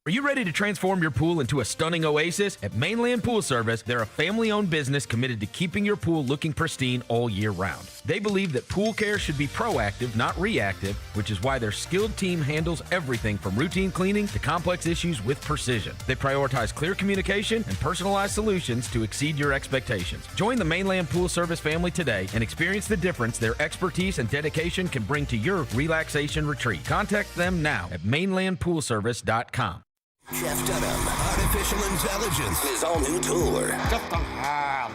Are you ready to transform your pool into a stunning oasis? At Mainland Pool Service, they're a family-owned business committed to keeping your pool looking pristine all year round. They believe that pool care should be proactive, not reactive, which is why their skilled team handles everything from routine cleaning to complex issues with precision. They prioritize clear communication and personalized solutions to exceed your expectations. Join the Mainland Pool Service family today and experience the difference their expertise and dedication can bring to your relaxation retreat. Contact them now at mainlandpoolservice.com. Jeff Dunham, Artificial Intelligence, his all-new tour. Jeff Dunham.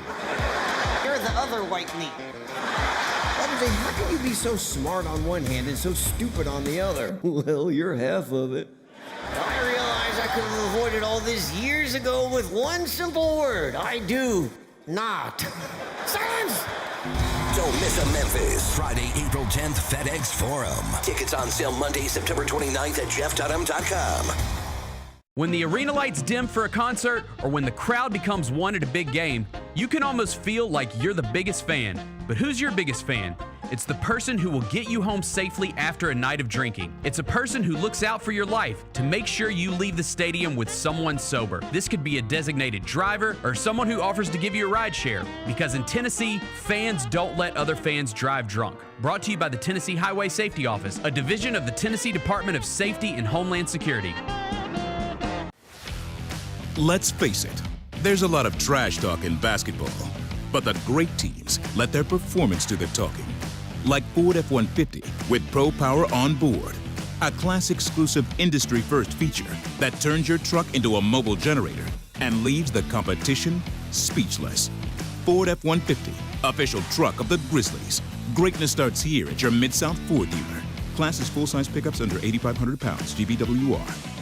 You're the other white meat. How can you be so smart on one hand and so stupid on the other? Well, you're half of it. I realize I could have avoided all this years ago with one simple word. I do not. Silence! Don't miss a Memphis. Friday, April 10th, FedEx Forum. Tickets on sale Monday, September 29th at jeffdunham.com. When the arena lights dim for a concert or when the crowd becomes one at a big game, you can almost feel like you're the biggest fan. But who's your biggest fan? It's the person who will get you home safely after a night of drinking. It's a person who looks out for your life to make sure you leave the stadium with someone sober. This could be a designated driver or someone who offers to give you a ride share. Because in Tennessee, fans don't let other fans drive drunk. Brought to you by the Tennessee Highway Safety Office, a division of the Tennessee Department of Safety and Homeland Security. Let's face it, there's a lot of trash talk in basketball, but the great teams let their performance do the talking. Like Ford F-150 with Pro Power on board, a class-exclusive industry-first feature that turns your truck into a mobile generator and leaves the competition speechless. Ford F-150, official truck of the Grizzlies. Greatness starts here at your Mid-South Ford dealer. Class is full-size pickups under 8,500 pounds, GVWR.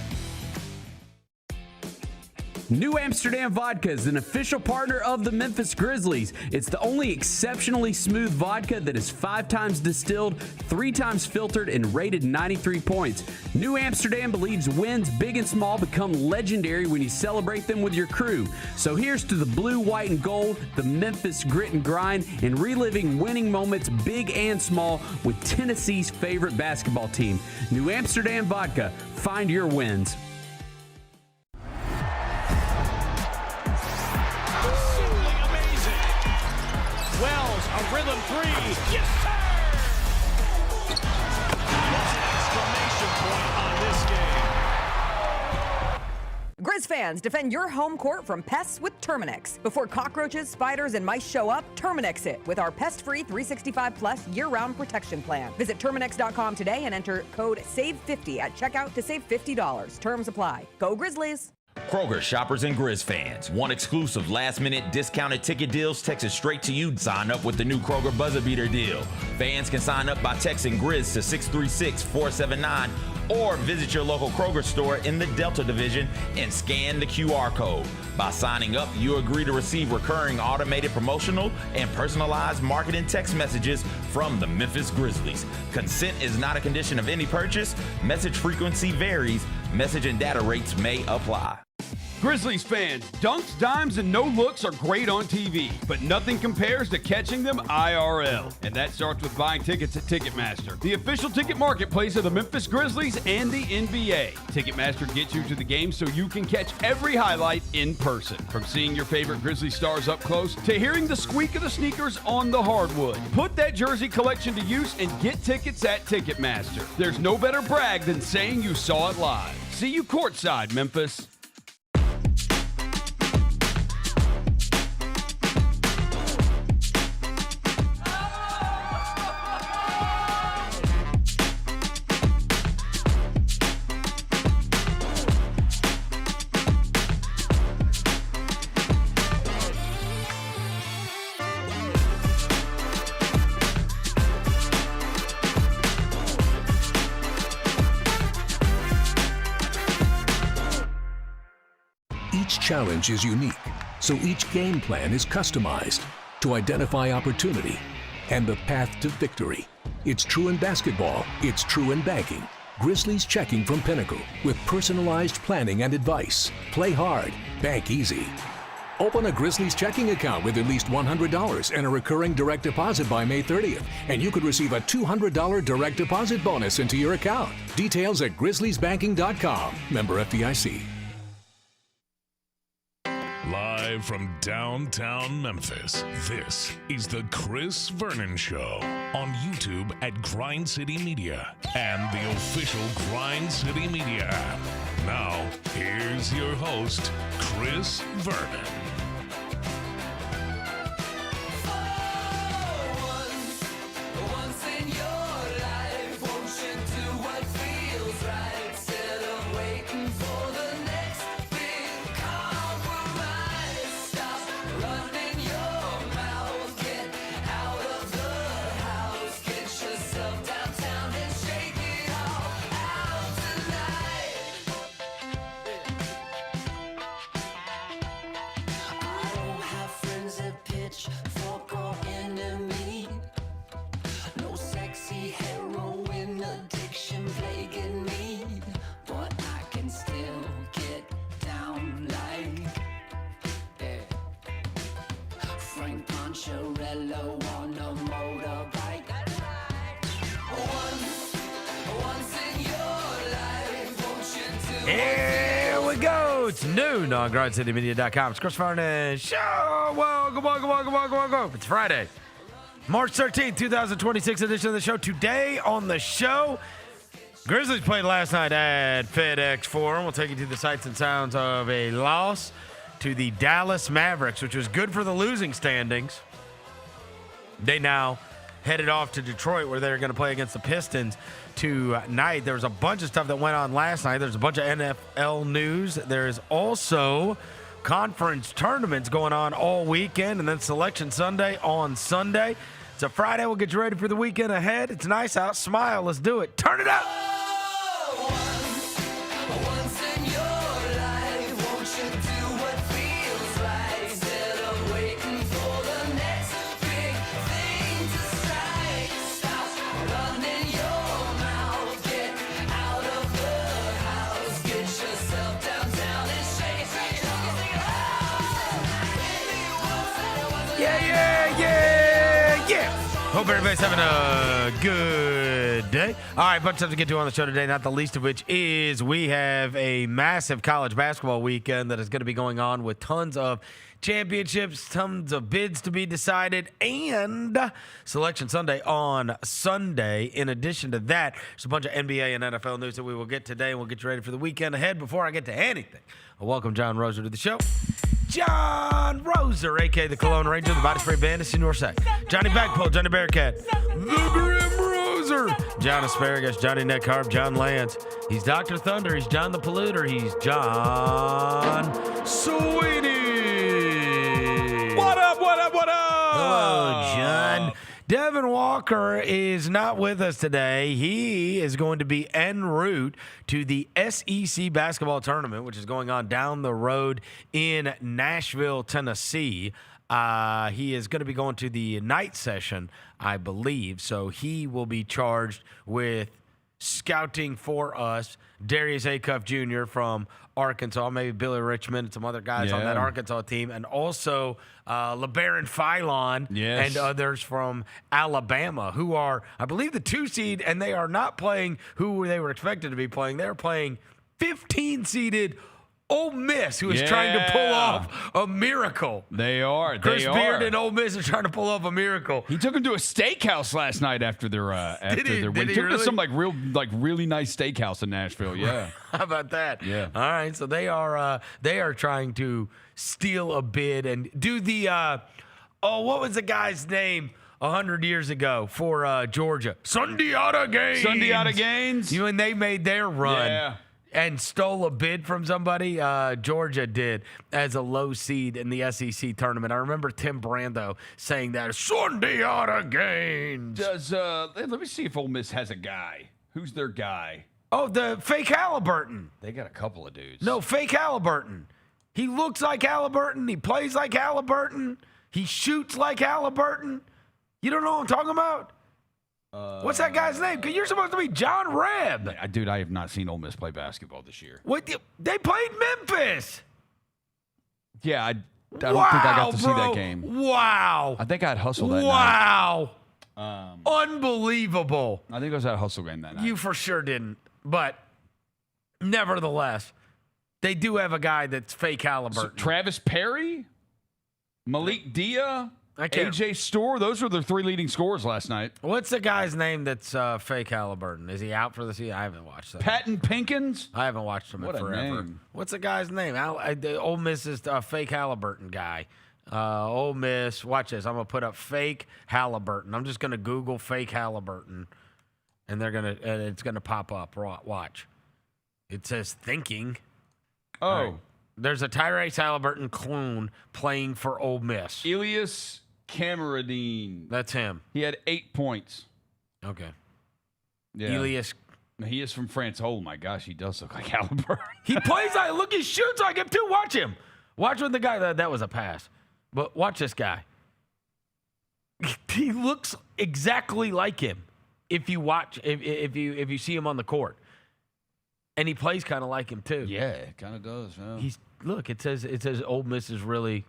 New Amsterdam Vodka is an official partner of the Memphis Grizzlies. It's the only exceptionally smooth vodka that is 5 times distilled, 3 times filtered, and rated 93 points. New Amsterdam believes wins big and small become legendary when you celebrate them with your crew. So here's to the blue, white, and gold, the Memphis grit and grind, and reliving winning moments big and small with Tennessee's favorite basketball team. New Amsterdam Vodka. Find your wins. Wells, a rhythm three. Yes, sir! That's an exclamation point on this game. Grizz fans, defend your home court from pests with Terminix. Before cockroaches, spiders, and mice show up, Terminix it with our pest-free 365-plus year-round protection plan. Visit Terminix.com today and enter code SAVE50 at checkout to save $50. Terms apply. Go Grizzlies! Kroger shoppers and Grizz fans. Want exclusive last-minute discounted ticket deals texted straight to you? Sign up with the new Kroger Buzzer Beater deal. Fans can sign up by texting Grizz to 636-479 or visit your local Kroger store in the Delta Division and scan the QR code. By signing up, you agree to receive recurring automated promotional and personalized marketing text messages from the Memphis Grizzlies. Consent is not a condition of any purchase. Message frequency varies. Message and data rates may apply. Grizzlies fans, dunks, dimes, and no-looks are great on TV, but nothing compares to catching them IRL. And that starts with buying tickets at Ticketmaster, the official ticket marketplace of the Memphis Grizzlies and the NBA. Ticketmaster gets you to the game so you can catch every highlight in person. From seeing your favorite Grizzly stars up close to hearing the squeak of the sneakers on the hardwood. Put that jersey collection to use and get tickets at Ticketmaster. There's no better brag than saying you saw it live. See you courtside, Memphis. Each challenge is unique, so each game plan is customized to identify opportunity and the path to victory. It's true in basketball, it's true in banking. Grizzlies Checking from Pinnacle with personalized planning and advice. Play hard, bank easy. Open a Grizzlies checking account with at least $100 and a recurring direct deposit by May 30th, and you could receive a $200 direct deposit bonus into your account. Details at grizzliesbanking.com. Member FDIC. Live from downtown Memphis, this is the Chris Vernon Show on YouTube at Grind City Media and the official Grind City Media app. Now, here's your host, Chris Vernon. Here we go. It's noon on GrindCityMedia.com. It's Chris Vernon Show. Welcome. It's Friday, March 13th, 2026 edition of the show. Today on the show, Grizzlies played last night at FedEx Forum. We'll take you to the sights and sounds of a loss to the Dallas Mavericks, which was good for the losing standings. They now headed off to Detroit, where they're going to play against the Pistons tonight. There was a bunch of stuff that went on last night. There's a bunch of NFL news. There's also conference tournaments going on all weekend, and then Selection Sunday on Sunday. It's a Friday. We'll get you ready for the weekend ahead. It's nice out. Smile. Let's do it. Turn it up. Hope everybody's having a good day. All right, bunch of stuff to get to on the show today, not the least of which is we have a massive college basketball weekend that is going to be going on with tons of championships, tons of bids to be decided, and Selection Sunday on Sunday. In addition to that, there's a bunch of NBA and NFL news that we will get today, and we'll get you ready for the weekend ahead. Before I get to anything, I'll welcome John Roser to the show. John Roser, a.k.a. the Cologne Ranger, the Body Spray Bandit, Senor Sack, Johnny Backpole, Johnny Bearcat, the Grim Roser, John Asparagus, Johnny Neckharp, John Lance. He's Dr. Thunder. He's John the Polluter. He's John Sweeney. What up? Hello, John. Devin Walker is not with us today. He is going to be en route to the SEC basketball tournament, which is going on down the road in Nashville, Tennessee. He is going to be going to the night session, I believe. So he will be charged with scouting for us Darius Acuff Jr. from Arkansas, maybe Billy Richmond and some other guys on that Arkansas team, and also LeBaron Philon and others from Alabama, who are, I believe, the 2 seed, and they are not playing who they were expected to be playing. They're playing 15-seeded Ole Miss, who is trying to pull off a miracle. They are. Chris Beard and Ole Miss are trying to pull off a miracle. He took them to a steakhouse last night after their win. He took them to some really nice steakhouse in Nashville. Yeah. How about that? Yeah. All right. So they are trying to steal a bid and do the what was the guy's name 100 years ago for Georgia? Sundiata Gaines. When they made their run. Yeah. And stole a bid from somebody. Georgia did as a low seed in the SEC tournament. I remember Tim Brando saying that. Sundiata Gaines. Let me see if Ole Miss has a guy. Who's their guy? Oh, the fake Halliburton. They got a couple of dudes. No, fake Halliburton. He looks like Halliburton. He plays like Halliburton. He shoots like Halliburton. You don't know what I'm talking about? What's that guy's name? Because you're supposed to be John Rebb. Dude, I have not seen Ole Miss play basketball this year. What? They played Memphis. Yeah. I don't think I got to see that game. Wow. I think I had Hustle that night. Wow. Unbelievable. I think I was at a Hustle game that night. You for sure didn't. But nevertheless, they do have a guy that's fake Halliburton. So, Travis Perry, Malik Dia, AJ Storr, those were the 3 leading scorers last night. What's the guy's name that's fake Halliburton? Is he out for the season? I haven't watched that. Patton Pinkins? I haven't watched him in forever. Name. What's the guy's name? The Ole Miss is a fake Halliburton guy. Ole Miss. Watch this. I'm going to put up fake Halliburton. I'm just going to Google fake Halliburton, and it's going to pop up. Watch. It says thinking. Oh. Right. There's a Tyrese Halliburton clone playing for Ole Miss. Elias Cameradine. That's him. He had 8 points. Okay. Yeah. Elias. He is from France. Oh, my gosh. He does look like Halliburton. He plays like, look, he shoots like him, too. Watch him. Watch when the guy, that was a pass. But watch this guy. He looks exactly like him if you watch, if you see him on the court. And he plays kind of like him, too. Yeah, it kind of does. Yeah. Look, it says Ole Miss is really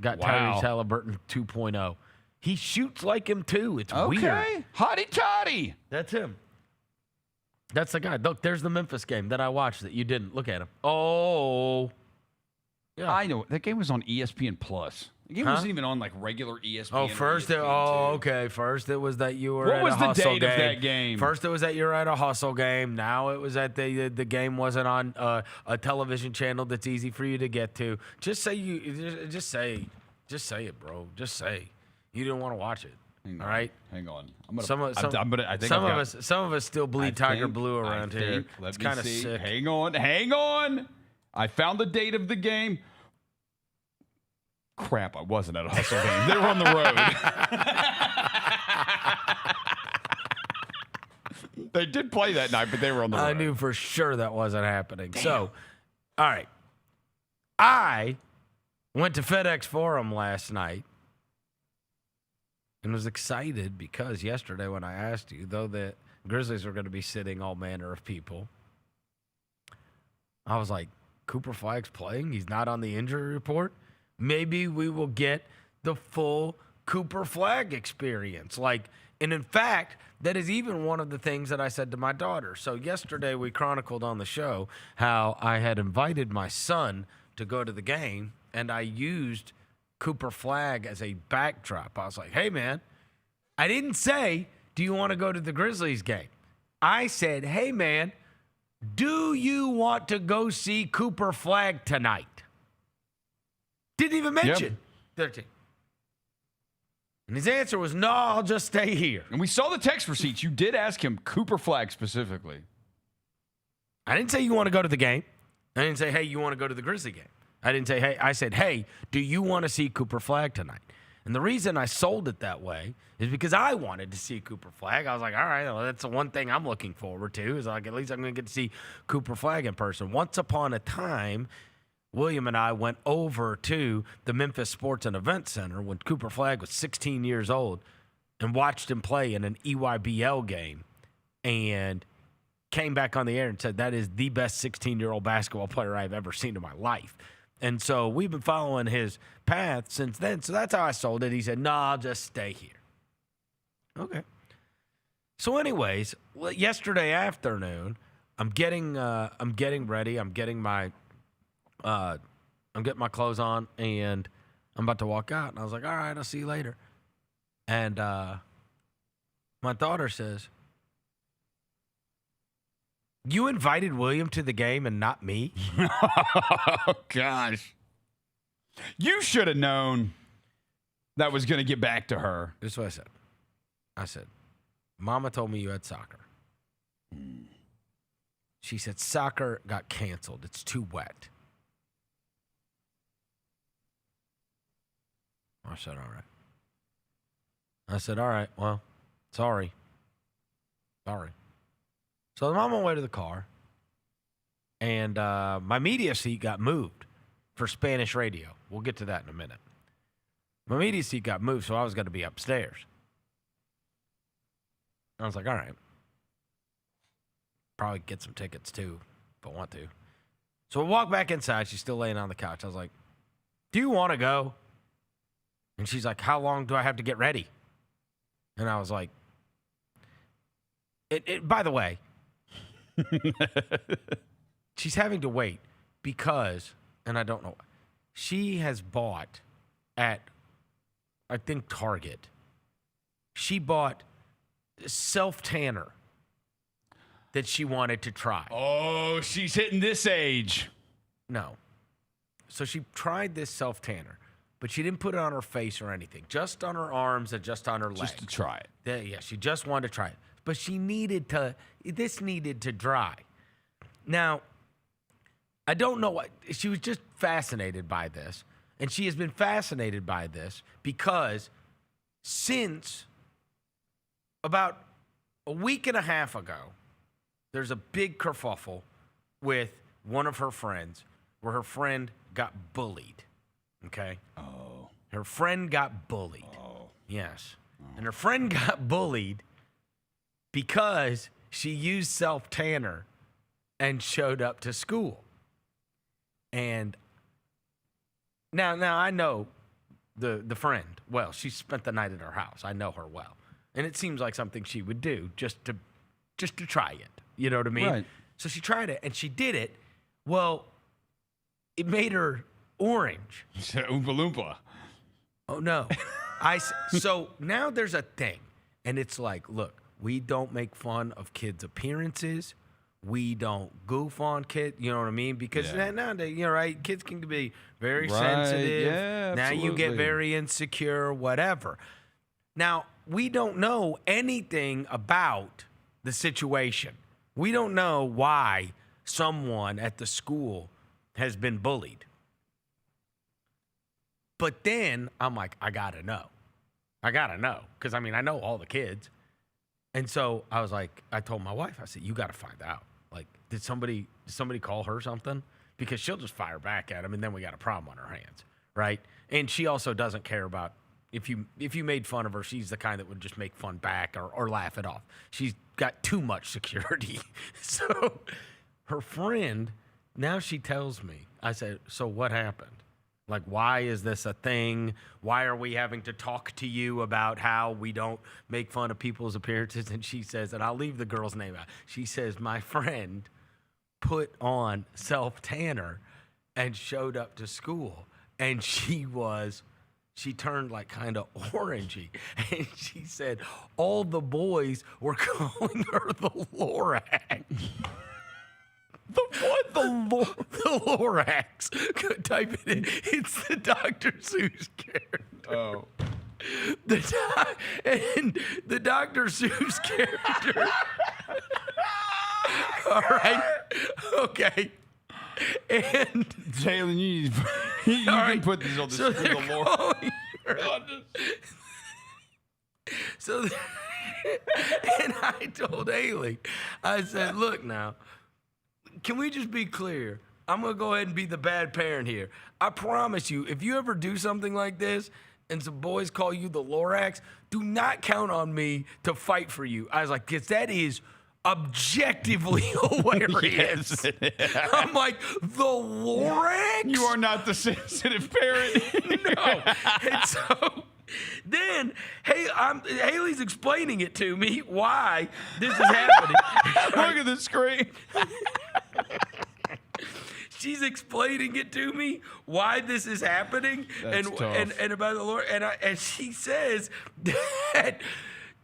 got Wow. Tyrese Halliburton 2.0. He shoots like him, too. It's weird. Okay. Hotty toddy. That's him. That's the guy. Look, there's the Memphis game that I watched that you didn't. Look at him. Oh. Yeah. I know. That game was on ESPN Plus. The game wasn't even on like regular ESPN. Oh, first okay. First it was that you were What at was a the hustle date game. of that game? First it was that you were at a hustle game. Now it was that the game wasn't on a television channel that's easy for you to get to. Just say it, bro. Just say you didn't want to watch it. All right. Hang on. Some of us still bleed tiger blue around here. It's kind of sick. Hang on. I found the date of the game. Crap, I wasn't at a hustle game. They were on the road. They did play that night, but they were on the road. I knew for sure that wasn't happening. Damn. So, all right. I went to FedEx Forum last night and was excited because yesterday when I asked you, though the Grizzlies were going to be sitting all manner of people, I was like, Cooper Flagg's playing? He's not on the injury report? Maybe we will get the full Cooper Flagg experience. And in fact, that is even one of the things that I said to my daughter. So yesterday we chronicled on the show how I had invited my son to go to the game, and I used Cooper Flagg as a backdrop. I was like, hey, man, I didn't say, do you want to go to the Grizzlies game? I said, hey, man, do you want to go see Cooper Flagg tonight? Didn't even mention 13. And his answer was, no, I'll just stay here. And we saw the text receipts. You did ask him Cooper Flagg specifically. I didn't say you want to go to the game. I didn't say, hey, you want to go to the Grizzly game. I didn't say, hey. I said, hey, do you want to see Cooper Flagg tonight? And the reason I sold it that way is because I wanted to see Cooper Flagg. I was like, all right, well, that's the one thing I'm looking forward to is like at least I'm going to get to see Cooper Flagg in person. Once upon a time, William and I went over to the Memphis Sports and Event Center when Cooper Flagg was 16 years old and watched him play in an EYBL game and came back on the air and said, that is the best 16-year-old basketball player I've ever seen in my life. And so we've been following his path since then. So that's how I sold it. He said, no, I'll just stay here. Okay. So anyways, yesterday afternoon, I'm getting ready. I'm getting my clothes on, and I'm about to walk out. And I was like, all right, I'll see you later. And my daughter says, you invited William to the game and not me? Oh, gosh. You should have known that was going to get back to her. This is what I said. I said, Mama told me you had soccer. She said, soccer got canceled. It's too wet. I said, all right. I said, all right, well, sorry. So I'm on my way to the car, and my media seat got moved for Spanish Radio. We'll get to that in a minute. My media seat got moved, so I was going to be upstairs. I was like, all right. Probably get some tickets, too, if I want to. So I walk back inside. She's still laying on the couch. I was like, do you want to go? And she's like, how long do I have to get ready? And I was like, by the way, she's having to wait because, and I don't know, she has bought at, I think, Target. She bought self-tanner that she wanted to try. Oh, she's hitting this age. No. So she tried this self-tanner, but she didn't put it on her face or anything, just on her arms and just on her legs. Just to try it. Yeah, she just wanted to try it. But this needed to dry. Now, I don't know what, she was just fascinated by this. And she has been fascinated by this because since about a week and a half ago, there's a big kerfuffle with one of her friends where her friend got bullied. Okay? Oh. Her friend got bullied. Oh. Yes. Oh. And her friend got bullied because she used self-tanner and showed up to school. And now I know the friend well. She spent the night at her house. I know her well. And it seems like something she would do just to try it. You know what I mean? Right. So she tried it, and she did it. Well, it made her orange. Oompa Loompa. Oh, no. So now there's a thing, and it's like, look, we don't make fun of kids' appearances. We don't goof on kids, you know what I mean? Because nowadays, you know, right, kids can be very sensitive. Yeah, now absolutely. you get very insecure, whatever. Now, we don't know anything about the situation. We don't know why someone at the school has been bullied. But then I'm like, I got to know. Because, I mean, I know all the kids. And so I was like, I told my wife, I said, you got to find out. Like, did somebody call her something? Because she'll just fire back at him, and then we got a problem on our hands, right? And she also doesn't care about if you made fun of her. She's the kind that would just make fun back or laugh it off. She's got too much security. So her friend, now she tells me, I said, so what happened? Like, why is this a thing? Why are we having to talk to you about how we don't make fun of people's appearances? And she says, and I'll leave the girl's name out. She says, my friend put on self-tanner and showed up to school. And she turned like kind of orangey. And she said, all the boys were calling her the Lorax. The what? The Lorax. Type it in. It's the Dr. Seuss character. Oh. And the Dr. Seuss character. All right. Okay. And Jalen, you can put this on the floor. So, and I told Haley, I said, look now, can we just be clear? I'm going to go ahead and be the bad parent here. I promise you, if you ever do something like this and some boys call you the Lorax, do not count on me to fight for you. I was like, because that is objectively hilarious. Yes. I'm like, the Lorax? You are not the sensitive parent. No. And so then, Haley's explaining it to me why this is happening. Look at the screen. She's explaining it to me why this is happening. That's tough. And about the Lord. And she says that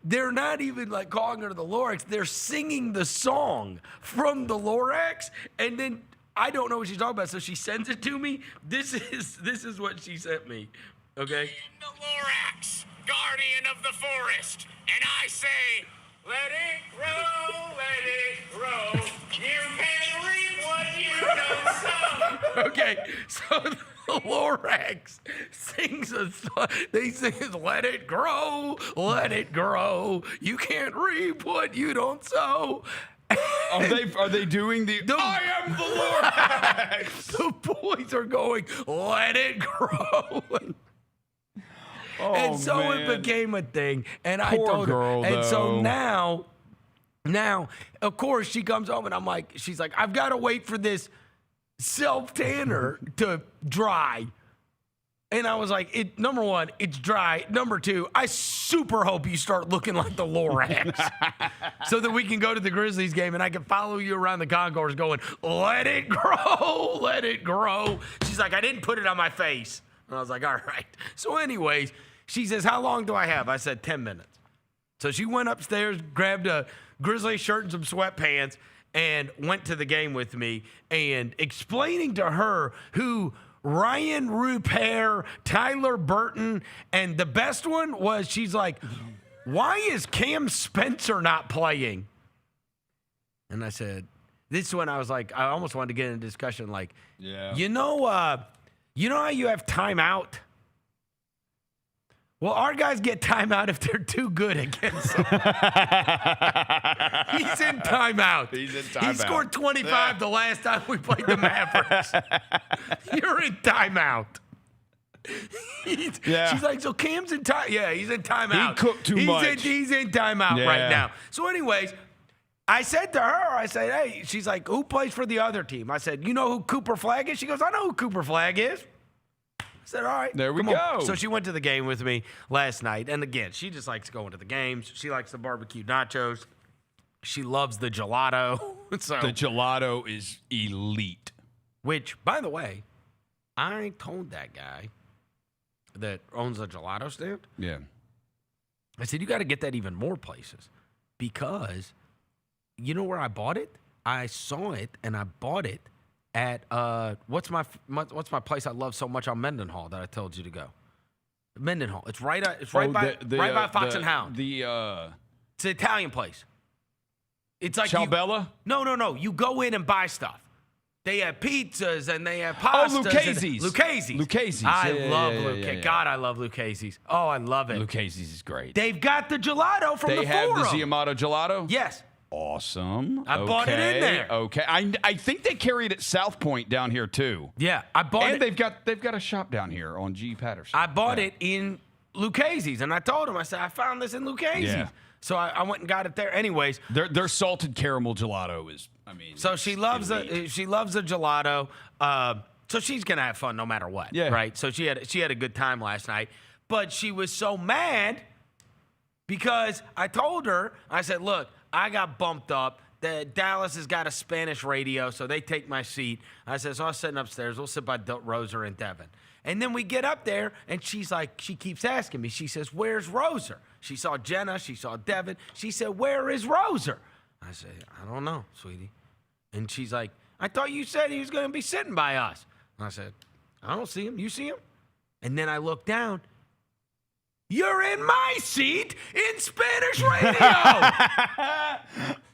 they're not even like calling her the Lorax. They're singing the song from the Lorax. And then I don't know what she's talking about. So she sends it to me. This is what she sent me. Okay. The Lorax, guardian of the forest, and I say, let it grow, let it grow. You can reap what you don't sow. Okay, so the Lorax sings a song. They sing, let it grow, let it grow. You can't reap what you don't sow. Are they doing the I am the Lorax? The boys are going, let it grow. Oh, and so man. it became a thing. And Poor I told girl, her. And so though. now, of course, she comes home and she's like, I've got to wait for this self-tanner to dry. And I was like, number one, it's dry. Number two, I super hope you start looking like the Lorax so that we can go to the Grizzlies game and I can follow you around the concourse going, let it grow, let it grow. She's like, I didn't put it on my face. And I was like, all right. So anyways, she says, how long do I have? I said, 10 minutes. So she went upstairs, grabbed a Grizzly shirt and some sweatpants, and went to the game with me and explaining to her who Ryan Rupert, Tyler Burton, and the best one was she's like, why is Cam Spencer not playing? And I said, this is when I was like, I almost wanted to get in a discussion like, you know how you have timeout? Well, our guys get timeout if they're too good against them. He's in timeout. He's in timeout. He scored 25 the last time we played the Mavericks. You're in timeout. She's like, so Cam's in time. Yeah, he's in timeout. He cooked too much. He's in timeout right now. So anyways, I said to her, I said, hey, she's like, who plays for the other team? I said, you know who Cooper Flagg is? She goes, I know who Cooper Flagg is. I said, all right. There we go. go. So she went to the game with me last night. And again, she just likes going to the games. She likes the barbecue nachos. She loves the gelato. So, the gelato is elite. Which, by the way, I told that guy that owns the gelato stand. Yeah. I said, you got to get that even more places. Because you know where I bought it? I saw it and I bought it at what's my place I love so much on Mendenhall that I told you to go? Mendenhall. It's right by Fox and Hound. It's an Italian place. It's like Ciao-Bella? No. You go in and buy stuff. They have pizzas and they have pastas. Oh, Lucchese's. Lucchese's. I love Lucchese. God, I love Lucchese's. Oh, I love it. Lucchese's is great. They've got the gelato from the They have Forum. the Ziamato gelato? Yes. Awesome. I bought it in there. Okay. I think they carry it at South Point down here too. Yeah, I bought it. And they've got a shop down here on G. Patterson. I bought it in Lucchese's, and I told him, I said, I found this in Lucchese's. Yeah. So I went and got it there. Anyways, their salted caramel gelato is, so she loves the gelato. So she's gonna have fun no matter what. Yeah. Right. So she had a good time last night, but she was so mad because I told her, I said, look, I got bumped up. Dallas has got a Spanish radio, so they take my seat. I said, so I was sitting upstairs. We'll sit by Roser and Devin. And then we get up there, and she's like, she keeps asking me. She says, where's Roser? She saw Jenna. She saw Devin. She said, where is Roser? I said, I don't know, sweetie. And she's like, I thought you said he was going to be sitting by us. And I said, I don't see him. You see him? And then I look down. You're in my seat in Spanish radio.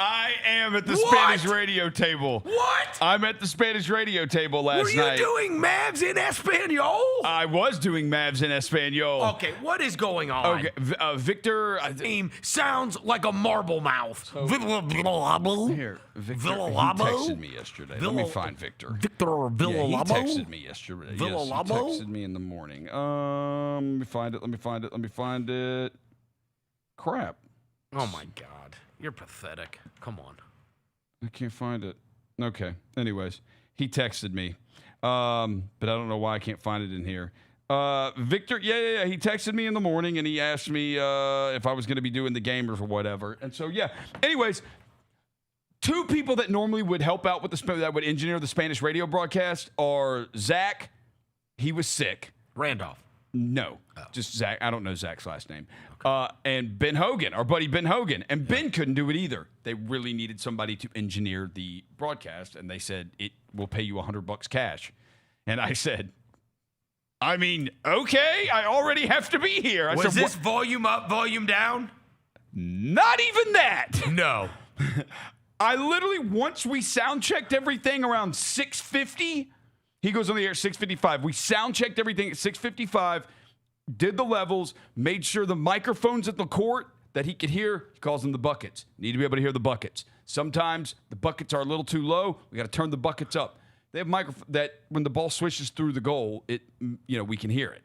I am at the Spanish radio table. What? I'm at the Spanish radio table last night. Were you doing Mavs in Espanol? I was doing Mavs in Espanol. Okay, what is going on? Okay, Victor. Name sounds like a marble mouth. Here, Victor. He texted me yesterday. Let me find Victor. Victor Villalabo? He texted me yesterday. Villalabo? Yes, he texted me in the morning. Let me find it. Crap. Oh, my God. You're pathetic. Come on. I can't find it. Okay. Anyways, he texted me. But I don't know why I can't find it in here. Victor, yeah. He texted me in the morning, and he asked me if I was going to be doing the game or whatever. And so, yeah. Anyways, two people that normally would help out with that would engineer the Spanish radio broadcast are Zach. He was sick. Randolph. No, just Zach. I don't know Zach's last name. Okay. And Ben Hogan, our buddy Ben Hogan. And Ben couldn't do it either. They really needed somebody to engineer the broadcast, and they said, it will pay you $100 cash. And I said, okay, I already have to be here. Was this volume up, volume down? Not even that. No. I literally, once we sound checked everything around 6:50, he goes on the air at 6:55. We sound checked everything at 6:55, did the levels, made sure the microphones at the court that he could hear. He calls them the buckets. Need to be able to hear the buckets. Sometimes the buckets are a little too low. We got to turn the buckets up. They have microphone that when the ball swishes through the goal, we can hear it.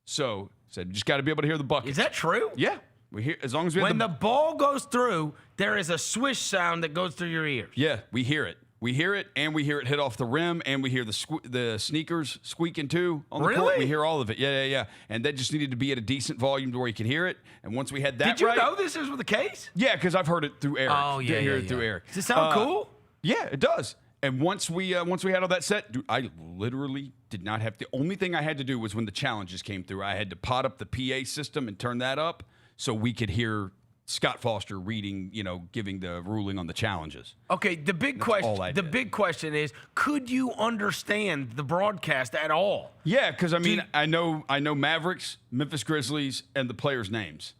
So said, just got to be able to hear the buckets. Is that true? Yeah. We hear as long as we when the ball goes through, there is a swish sound that goes through your ears. Yeah, we hear it. We hear it, and we hear it hit off the rim, and we hear the sneakers squeaking too on the court. We hear all of it. Yeah. And that just needed to be at a decent volume to where you can hear it. And once we had that, did you know this was the case? Yeah, because I've heard it through Eric. Oh yeah, hear it through Eric. Does it sound cool? Yeah, it does. And once we had all that set, dude, I literally did not have to. The only thing I had to do was when the challenges came through, I had to pot up the PA system and turn that up so we could hear Scott Foster reading, giving the ruling on the challenges. Okay, the big question is, could you understand the broadcast at all? Yeah, because I know Mavericks, Memphis Grizzlies, and the players' names.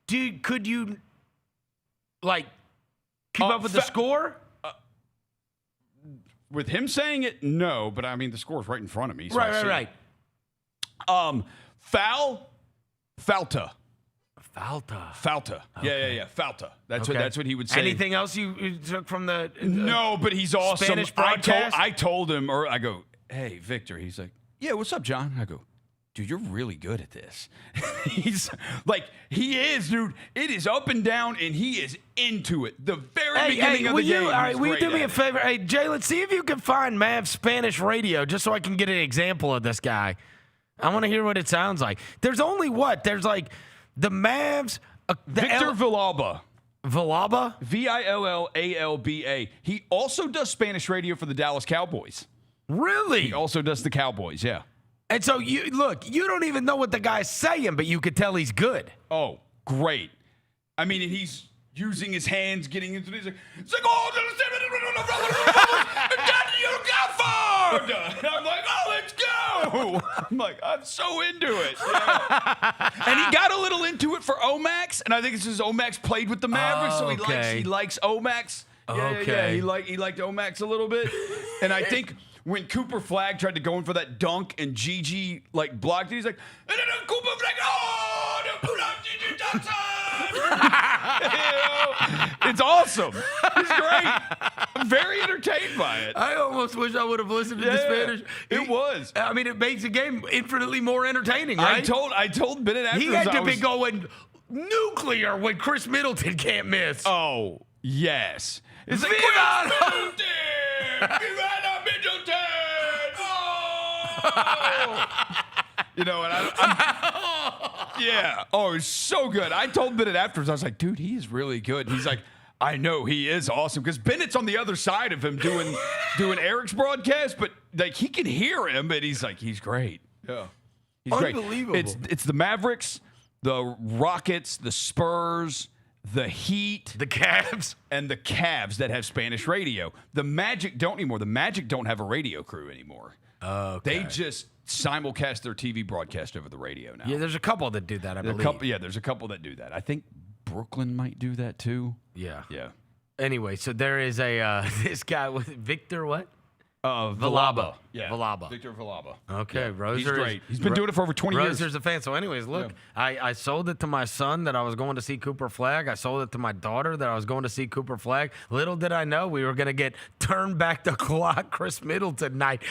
Dude, could you keep up with the score? With him saying it, no, but the score's right in front of me. So Right. Falta. Falta. Okay. Yeah. Falta. That's what he would say. Anything else you took from the no, but he's awesome. Spanish broadcast? I told him, or I go, hey, Victor. He's like, yeah, what's up, John? I go, dude, you're really good at this. He's like, he is, dude. It is up and down, and he is into it. The very beginning of the game. All right, will you do me a favor? Hey, Jay, let's see if you can find Mavs Spanish Radio just so I can get an example of this guy. I want to hear what it sounds like. There's only what? There's the Mavs. Victor Villalba. Villalba? Villalba. He also does Spanish radio for the Dallas Cowboys. Really? He also does the Cowboys, yeah. And so, you don't even know what the guy's saying, but you could tell he's good. Oh, great. And he's using his hands, getting into this. It's like, oh, and I'm like, oh, let's go. I'm so into it. Yeah. And he got a little into it for Omax, and I think it's just Omax played with the Mavericks, so he likes Omax. Yeah. He liked Omax a little bit. And I think when Cooper Flagg tried to go in for that dunk and Gigi blocked it, he's like, and then Cooper Flagg, oh, the Gigi Johnson. It's awesome. It's great. I'm very entertained by it. I almost wish I would have listened to the Spanish. It was. It makes the game infinitely more entertaining, right? I told Bennett after he had to be going nuclear when Khris Middleton can't miss. Oh, yes. It's like, Viva Middleton! Viva Middleton! Oh! And yeah. Oh, it's so good. I told Bennett afterwards, I was like, dude, he is really good. He's like, I know he is awesome because Bennett's on the other side of him doing Eric's broadcast, but he can hear him, and he's like, he's great. Yeah, he's unbelievable. Great. It's the Mavericks, the Rockets, the Spurs, the Heat, the Cavs, and the Cavs that have Spanish radio. The Magic don't anymore. The Magic don't have a radio crew anymore. Okay. They just simulcast their TV broadcast over the radio now. Yeah, there's a couple that do that, I believe. There's a couple that do that. I think Brooklyn might do that too. Yeah. Yeah. Anyway, so there is this guy with Victor what? Villalba. Yeah. Villalba. Victor Villalba. Okay, yeah. Roser. He's great. He's been doing it for over 20 years. Roser's a fan. So anyways, look, I sold it to my son that I was going to see Cooper Flagg. I sold it to my daughter that I was going to see Cooper Flagg. Little did I know we were going to get turned back the clock Khris Middleton night.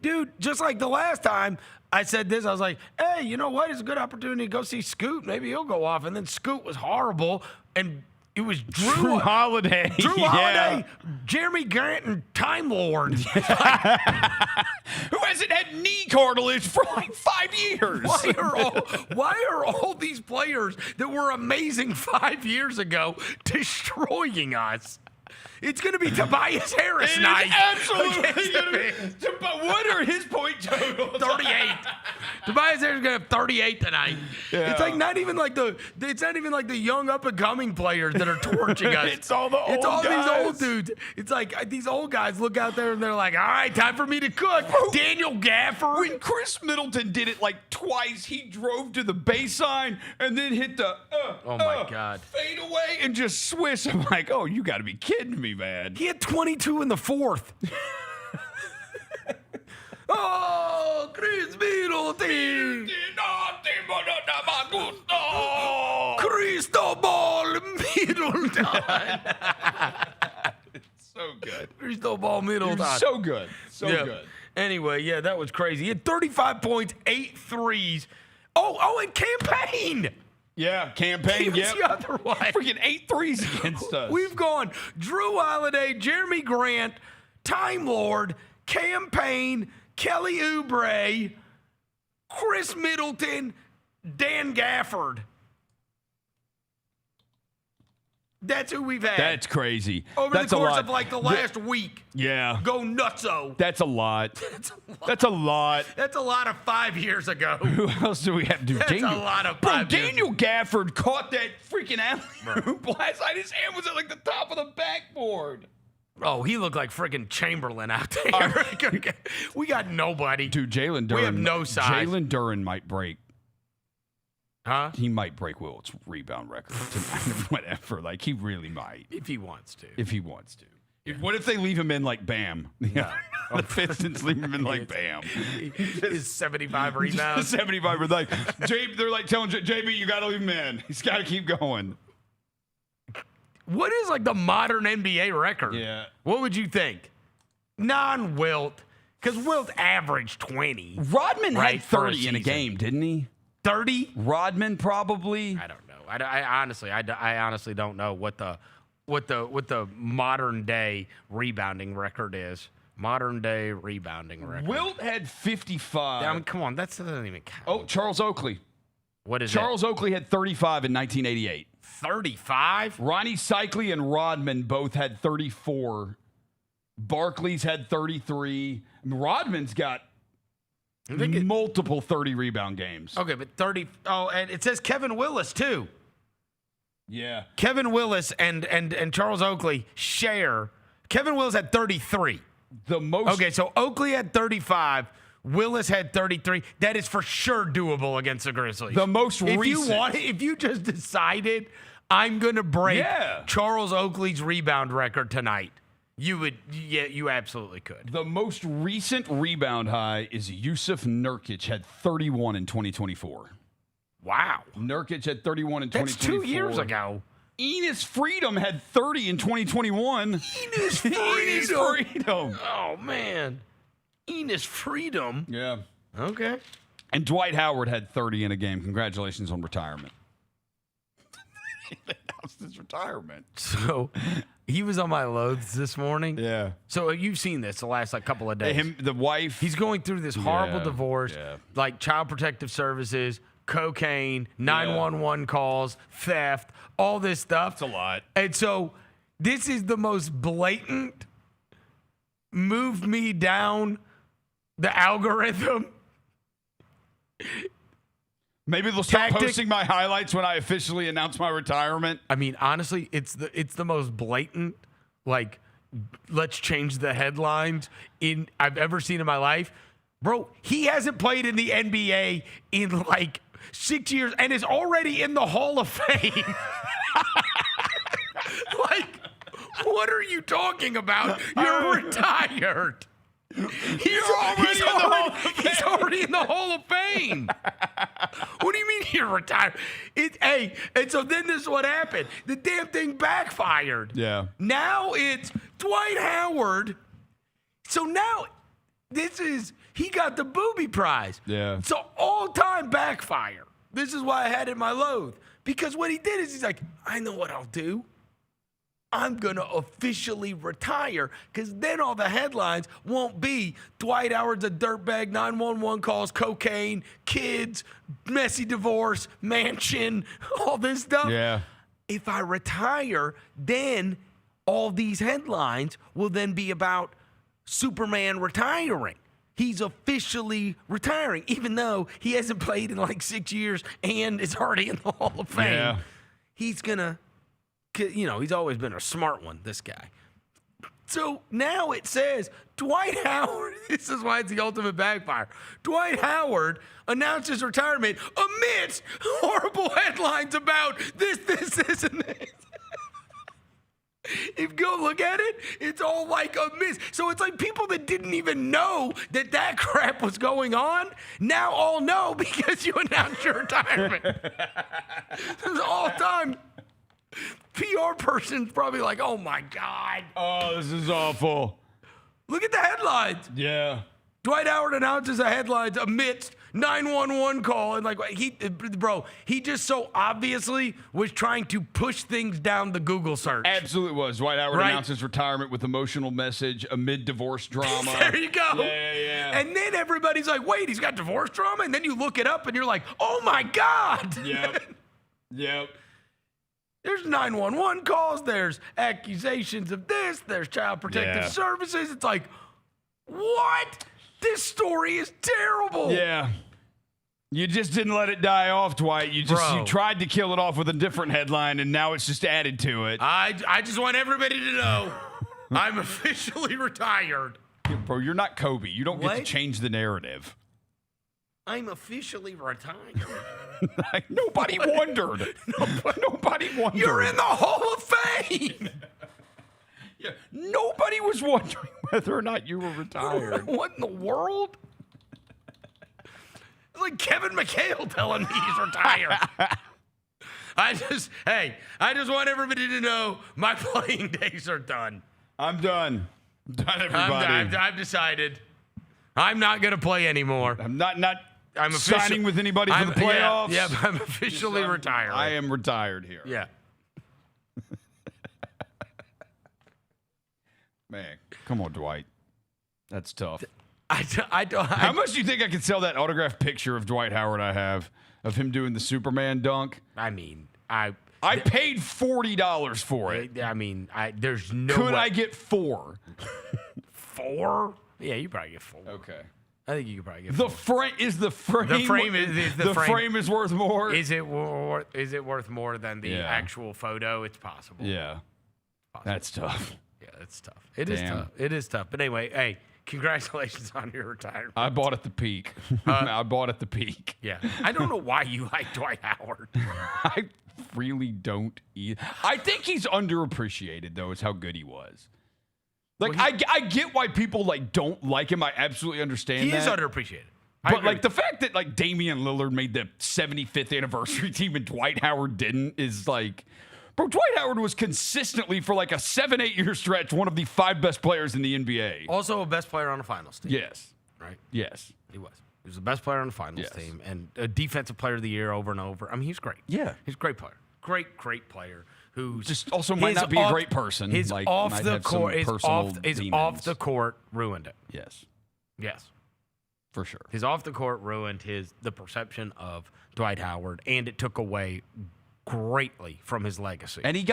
Dude, just like the last time, I said this. I was like, hey, you know what? It's a good opportunity to go see Scoot. Maybe he'll go off. And then Scoot was horrible. And it was Drew Holiday. Jeremy Grant, and Time Lord. Who hasn't had knee cartilage for 5 years. Why are all these players that were amazing 5 years ago destroying us? It's going to be Tobias Harris night. Absolutely going to be. But what are his point totals? 38. Tobias Harris is going to have 38 tonight. Yeah. It's not even like the young up and coming players that are torching us. It's all the old guys. These old dudes. It's like these old guys look out there and they're like, all right, time for me to cook. Daniel Gafford. When Khris Middleton did it twice, he drove to the baseline and then hit the my God, fade away and just swish. I'm like, oh, you got to be kidding me, man. He had 22 in the fourth. Oh, Khris Middleton. Cristobal Middleton. So good. Cristobal Middleton. So good. So good. Anyway, that was crazy. He had 35 points, 8 threes. Oh, and campaign. Yeah, campaign. He was the other way. Freaking 8 threes against us. We've gone Drew Holiday, Jeremy Grant, Time Lord, Campaign, Kelly Oubre, Khris Middleton, Dan Gafford. That's who we've had. That's crazy. Over That's the course a lot. of like the last week. Yeah. Go nutso. That's a lot. That's a lot. That's a lot of 5 years ago. Who else do we have? Dude, That's a lot of 5 years Daniel Gafford caught that freaking alley-oop last night. His hand was at like the top of the backboard. Oh, he looked like freaking Chamberlain out there. We got nobody. Dude, Jalen Duren. We have no size. Jalen Duren might break. Huh? He might break Wilt's rebound record tonight. Whatever. Like, he really might. If he wants to. If he wants to. What if they leave him in like Bam? Yeah. The Pistons leave him in like Bam. His 75 rebounds. 75 are like, they're like telling JB, you got to leave him in. He's got to keep going. What is like the modern NBA record? Yeah. What would you think? Non-Wilt. Because Wilt averaged 20. Rodman had 30 in a season. game, didn't he? 30? Rodman probably. I don't know. I honestly don't know what the modern day rebounding record is. Modern day rebounding record. Wilt had 55. I mean, come on, that doesn't even count. Oh, Charles Oakley. What is Charles Oakley had 35 in 1988. 35? Ronnie Cycli and Rodman both had 34. Barkley's had 33. Rodman's got multiple 30 rebound games. Okay, but 30. Oh, and it says Kevin Willis too. Yeah. Kevin Willis and Charles Oakley share. Kevin Willis had 33. The most. Okay, so Oakley had 35. Willis had 33. That is for sure doable against the Grizzlies. The most if recent. If you just decided I'm going to break Charles Oakley's rebound record tonight, you absolutely could. The most recent rebound high is Yusuf Nurkic had 31 in 2024. Wow. Nurkic had 31 in 2024. That's 2 years ago. Enes Freedom had 30 in 2021. Enes Freedom. Oh, man. Enes Freedom. Yeah. Okay. And Dwight Howard had 30 in a game. Congratulations on retirement. He announced his retirement. So he was on my loads this morning. Yeah. So you've seen this the last couple of days. The wife. He's going through this horrible divorce, like Child Protective Services, cocaine, 911 calls, theft, all this stuff. It's a lot. And so this is the most blatant move me down the algorithm. Maybe they'll start posting my highlights when I officially announce my retirement. I mean, honestly, it's the most blatant, like, let's change the headlines I've ever seen in my life. Bro, he hasn't played in the NBA in like 6 years and is already in the Hall of Fame. Like, what are you talking about? You're retired. He's already in the Hall of Fame. What do you mean you're retired? And so then this is what happened. The damn thing backfired. Yeah. Now it's Dwight Howard. So now he got the booby prize. Yeah. So all-time backfire. This is why I had it in my loathe. Because what he did is he's like, I know what I'll do. I'm going to officially retire because then all the headlines won't be Dwight Howard's a dirtbag, 911 calls, cocaine, kids, messy divorce, mansion, all this stuff. Yeah. If I retire, then all these headlines will then be about Superman retiring. He's officially retiring, even though he hasn't played in like 6 years and is already in the Hall of Fame. Yeah. He's going to... he's always been a smart one, this guy. So now it says Dwight Howard, this is why it's the ultimate backfire. Dwight Howard announced his retirement amidst horrible headlines about this, and this. If you go look at it, it's all like a miss. So it's like people that didn't even know that crap was going on now all know because you announced your retirement. This all-time PR person's probably like, oh my God. Oh, this is awful. Look at the headlines. Yeah. Dwight Howard announces the headlines amidst 911 call. And like, he just so obviously was trying to push things down the Google search. Absolutely was. Dwight Howard announces retirement with emotional message amid divorce drama. There you go. Yeah. And then everybody's like, wait, he's got divorce drama? And then you look it up and you're like, oh my God. Yep. There's 911 calls. There's accusations of this. There's child protective services. It's like, what? This story is terrible. Yeah. You just didn't let it die off, Dwight. You tried to kill it off with a different headline, and now it's just added to it. I just want everybody to know I'm officially retired. Yeah, bro, you're not Kobe. You don't get to change the narrative. I'm officially retired. Nobody wondered. Nobody wondered. You're in the Hall of Fame. Yeah, nobody was wondering whether or not you were retired. What in the world? It's like Kevin McHale telling me he's retired. I just want everybody to know my playing days are done. I'm done. Done, everybody. I've decided I'm not going to play anymore. I'm signing with anybody for the playoffs. Yeah, I'm officially retired. I am retired here. Yeah. Man, come on, Dwight. That's tough. How much do you think I could sell that autographed picture of Dwight Howard I have of him doing the Superman dunk? I mean, I paid $40 for it. I mean, there's no Could way. I get 4? 4? Yeah, you probably get 4. Okay. I think you could probably get 4. The frame is the frame is worth more. Is it worth more than the actual photo? It's possible. Yeah. That's tough. Yeah, it's tough. It is tough. It is tough. But anyway, hey, congratulations on your retirement. I bought at the peak. I bought at the peak. Yeah. I don't know why you like Dwight Howard. I really don't either. I think he's underappreciated, though, is how good he was. Like, I get why people, like, don't like him. I absolutely understand He that. is underappreciated. But, like, the fact that, like, Damian Lillard made the 75th anniversary team and Dwight Howard didn't is, like... Bro, Dwight Howard was consistently, for like a 7-8 year stretch, one of the 5 best players in the NBA. Also a best player on the finals team. Yes. Right? Yes. He was. He was the best player on the finals team and a defensive player of the year over and over. I mean, he's great. Yeah. He's a great player. Great player who's just also might not be a great person. His like, off the court is off the court ruined it. Yes. Yes. For sure. His off the court ruined the perception of Dwight Howard, and it took away greatly from his legacy. And he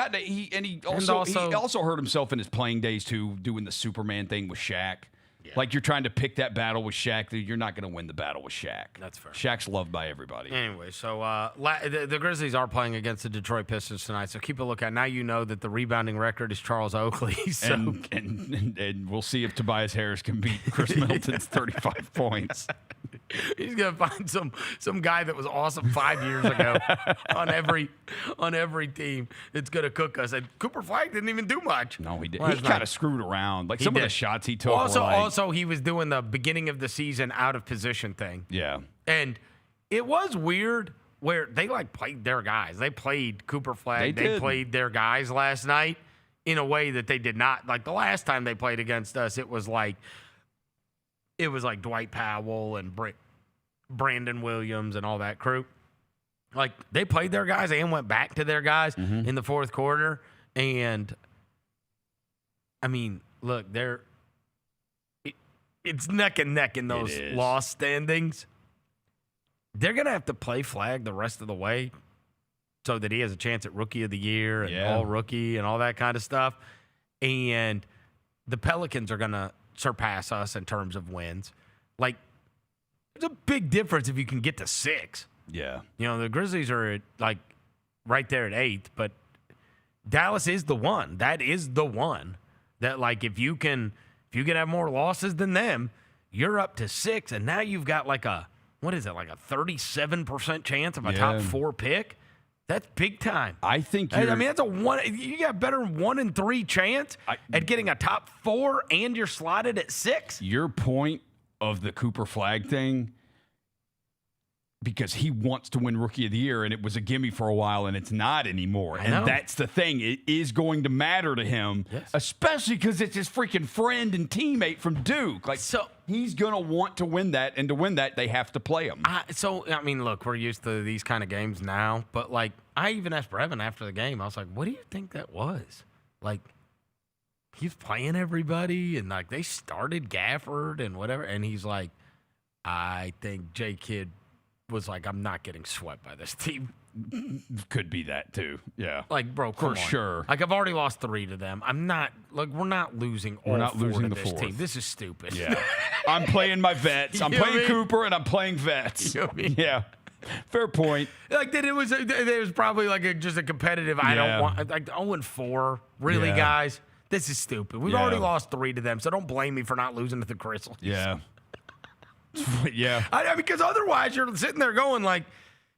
also hurt himself in his playing days too, doing the Superman thing with Shaq. Yeah. Like, you're trying to pick that battle with Shaq. You're not going to win the battle with Shaq. That's fair. Shaq's loved by everybody. Anyway, so the Grizzlies are playing against the Detroit Pistons tonight, so keep a look out. Now you know that the rebounding record is Charles Oakley. So. And we'll see if Tobias Harris can beat Khris Middleton's 35 points. He's gonna find some guy that was awesome 5 years ago on every team. It's gonna cook us. And Cooper Flagg didn't even do much. No, he did. He kind of screwed around. Like, some of the shots he took. Also, he was doing the beginning of the season out of position thing. Yeah, and it was weird where they like played their guys. They played Cooper Flagg. They played their guys last night in a way that they did not. Like the last time they played against us, it was like Dwight Powell and Brandon Williams and all that crew. Like, they played their guys and went back to their guys in the fourth quarter. And, I mean, look, it's neck and neck in those loss standings. They're going to have to play Flagg the rest of the way so that he has a chance at Rookie of the Year and All-Rookie and all that kind of stuff. And the Pelicans are going to surpass us in terms of wins. Like, there's a big difference if you can get to 6. Yeah. You know, the Grizzlies are like right there at 8th, but Dallas is the one. That is the one that, like, if you can have more losses than them, you're up to 6, and now you've got like a 37% chance of a top 4 pick. That's big time. I think that's a 1. You got better than 1 in 3 chance at getting a top 4, and you're slotted at 6. Your point of the Cooper Flagg thing, because he wants to win Rookie of the Year, and it was a gimme for a while, and it's not anymore. And that's the thing. It is going to matter to him, especially because it's his freaking friend and teammate from Duke. Like, so he's going to want to win that, and to win that, they have to play him. I mean, look, we're used to these kind of games now, but, like, I even asked Brevin after the game, I was like, what do you think that was? Like, he's playing everybody, and, like, they started Gafford and whatever, and he's like, I think J-Kid was like, I'm not getting swept by this team. Could be that too. Yeah. Like, bro, come for on. sure. Like, I've already lost 3 to them. I'm not like we're not losing all 4 to this team. This is stupid. Yeah. I'm playing my vets. I'm playing Cooper and I'm playing vets. You know what I mean? Yeah. Fair point. Like that it was probably like just a competitive I don't want like 0-4. Really, guys? This is stupid. We've already lost 3 to them, so don't blame me for not losing to the Grizzlies. Yeah. Yeah. Because otherwise you're sitting there going like,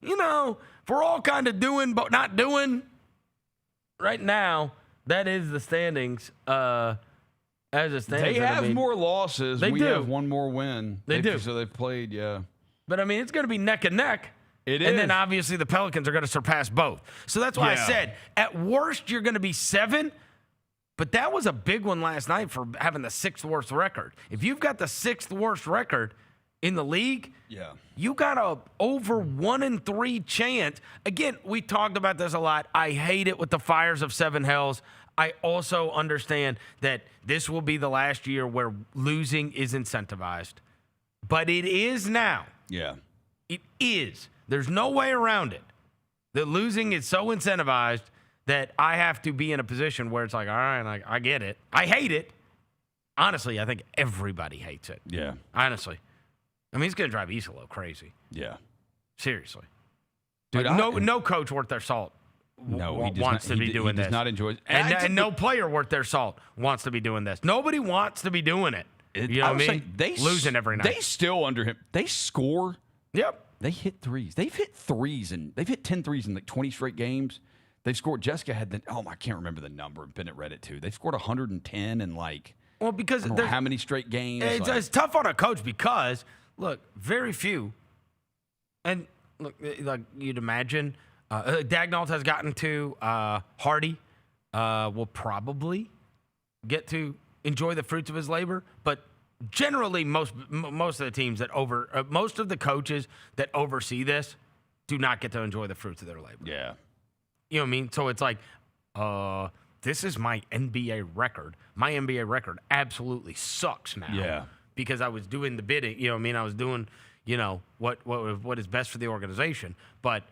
you know, if we're all kind of doing but not doing right now, that is the standings. As it stands, they have more losses. We have one more win. They do. So they've played, But I mean, it's going to be neck and neck. It and is. then obviously the Pelicans are going to surpass both. So that's why I said at worst you're going to be 7. But that was a big one last night for having the 6th worst record. If you've got the 6th worst record in the league, you got a over 1-3 chance. Again, we talked about this a lot. I hate it with the fires of 7 hells. I also understand that this will be the last year where losing is incentivized. But it is now. Yeah. It is. There's no way around it. That losing is so incentivized that I have to be in a position where it's like, all right, I get it. I hate it. Honestly, I think everybody hates it. Yeah. Honestly. I mean, it's going to drive Isolo crazy. Yeah. Seriously. Dude, no coach worth their salt wants to be doing this. He does not enjoy it. And no player worth their salt wants to be doing this. Nobody wants to be doing it. You know what I mean? Losing every night. They still under him. They score. Yep. They hit threes. They've hit threes, and they've hit 10 threes in like 20 straight games. They've scored. Jessica had I can't remember the number. Bennett read it too. They've scored 110 in like, well, because I don't know how many straight games. It's tough on a coach because, look, very few. And look, like you'd imagine, Dagnall has gotten to Hardy. Will probably get to enjoy the fruits of his labor, but generally most of the teams that most of the coaches that oversee this do not get to enjoy the fruits of their labor. Yeah. You know what I mean? So it's like, this is my NBA record. My NBA record absolutely sucks now. Yeah. Because I was doing the bidding. You know what I mean? I was doing, you know, what is best for the organization. But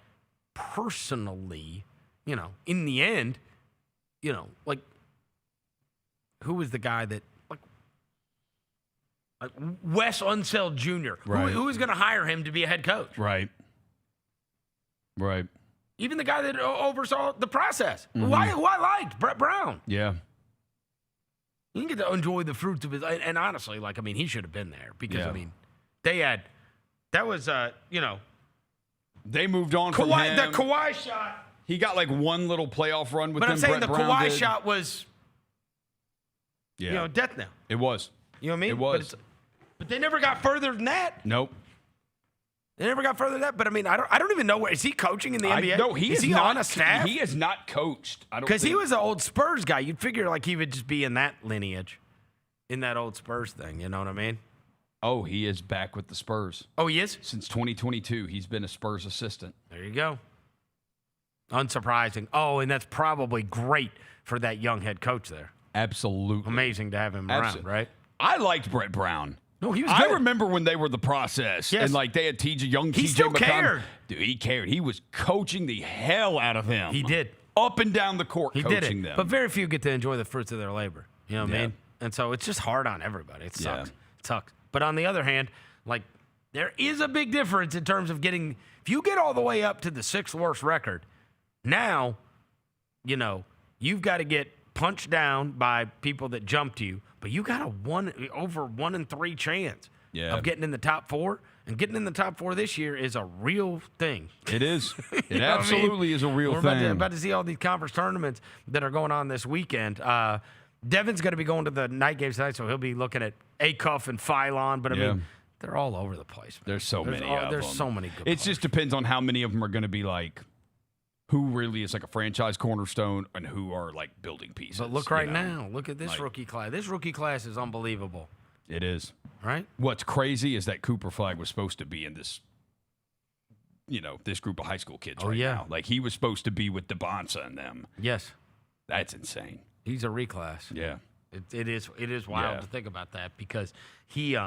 personally, you know, in the end, you know, like, who was the guy that, like Wes Unseld Jr. Right. Who is going to hire him to be a head coach? Right. Right. Even the guy that oversaw the process, who I liked, Brett Brown. Yeah. You can get to enjoy the fruits of his. And honestly, like, I mean, he should have been there because, I mean, that was, you know. They moved on from him. The Kawhi shot. He got like one little playoff run with them. But I'm saying Brett the Brown Kawhi did. shot was, you know, death knell. It was. You know what I mean? It was. But they never got further than that. Nope. They never got further than that. But I mean, I don't even know where is he coaching in the NBA? No, is he on a staff? He is not coached. Because he was an old Spurs guy. You'd figure like he would just be in that lineage, in that old Spurs thing. You know what I mean? Oh, he is back with the Spurs. Oh, he is? Since 2022, he's been a Spurs assistant. There you go. Unsurprising. Oh, and that's probably great for that young head coach there. Absolutely. Amazing to have him around, right? I liked Brett Brown. No, he was good. I remember when they were the process. Yes. And like they had young TJ still McConnell. cared. Dude, he cared. He was coaching the hell out of them. He did. Up and down the court He coaching did it. them. But very few get to enjoy the fruits of their labor. You know what I mean? And so it's just hard on everybody. It sucks. It sucks. But on the other hand, like, there is a big difference in terms of getting, if you get all the way up to the 6th worst record, now, you know, you've got to get punched down by people that jumped you, but you got a over 1-3 chance of getting in the top 4. And getting in the top 4 this year is a real thing. It is. It absolutely is a real thing. We're about to see all these conference tournaments that are going on this weekend. Devin's going to be going to the night games tonight, so he'll be looking at Acuff and Phylon. But, I mean, They're all over the place. Man. There's so many of them. There's so many good It just depends on how many of them are going to be like, who really is like a franchise cornerstone and who are like building pieces. But look right now. Look at this rookie class. This rookie class is unbelievable. It is. Right? What's crazy is that Cooper Flag was supposed to be in this, this group of high school kids now. Like, he was supposed to be with DeBonsa and them. Yes. That's insane. He's a reclass. Yeah. It is wild to think about that because he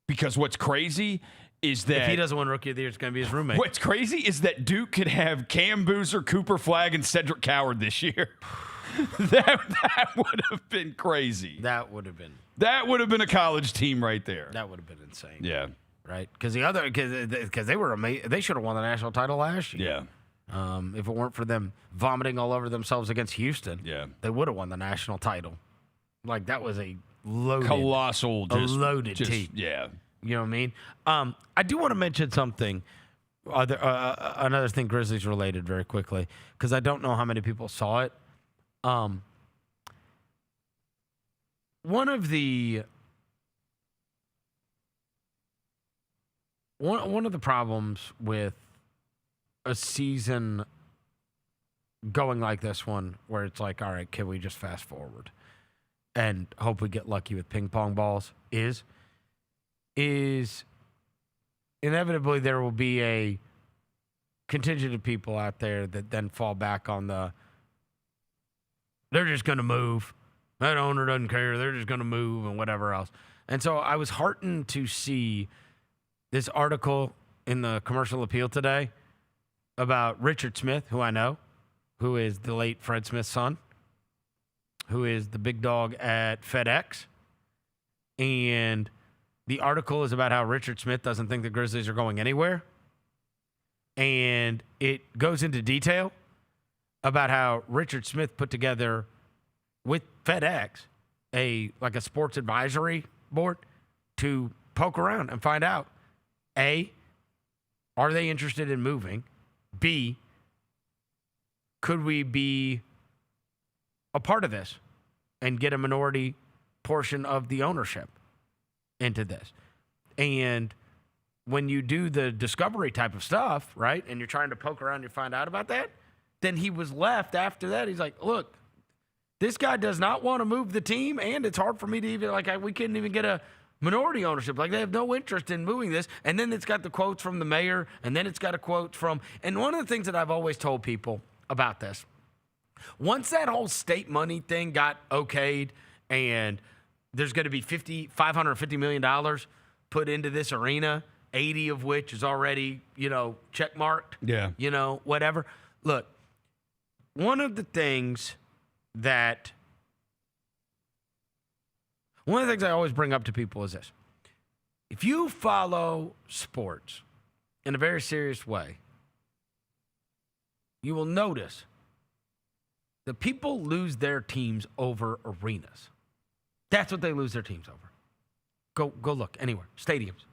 Because what's crazy is that if he doesn't win Rookie of the Year, it's going to be his roommate. What's crazy is that Duke could have Cam Boozer, Cooper Flag, and Cedric Coward this year. that would have been crazy. That would have been a college team right there. That would have been insane. Yeah. Right? Because they were amazing. They should have won the national title last year. Yeah. If it weren't for them vomiting all over themselves against Houston, they would have won the national title. Like, that was a colossal, loaded team. Yeah. You know what I mean? I do want to mention something, another thing Grizzlies related very quickly, because I don't know how many people saw it. One of the problems with a season going like this one, where it's like, all right, can we just fast forward and hope we get lucky with ping pong balls, is inevitably there will be a contingent of people out there that then fall back on they're just going to move. That owner doesn't care. They're just going to move and whatever else. And so I was heartened to see this article in the Commercial Appeal today about Richard Smith, who I know, who is the late Fred Smith's son, who is the big dog at FedEx. And the article is about how Richard Smith doesn't think the Grizzlies are going anywhere. And it goes into detail about how Richard Smith put together with FedEx a sports advisory board to poke around and find out, A, are they interested in moving? B, could we be a part of this and get a minority portion of the ownership into this? And when you do the discovery type of stuff, right, and you're trying to poke around and find out about that, then he was left after that. He's like, look, this guy does not want to move the team, and it's hard for me to even, we couldn't even get a minority ownership. Like, they have no interest in moving this. And then it's got the quotes from the mayor, and then it's got a quote from, and one of the things that I've always told people about this, once that whole state money thing got okayed, and there's going to be $550 million put into this arena, 80 of which is already, check marked. Yeah. Whatever. Look, one of the things I always bring up to people is this. If you follow sports in a very serious way, you will notice that people lose their teams over arenas. That's what they lose their teams over. Go look anywhere. Stadiums.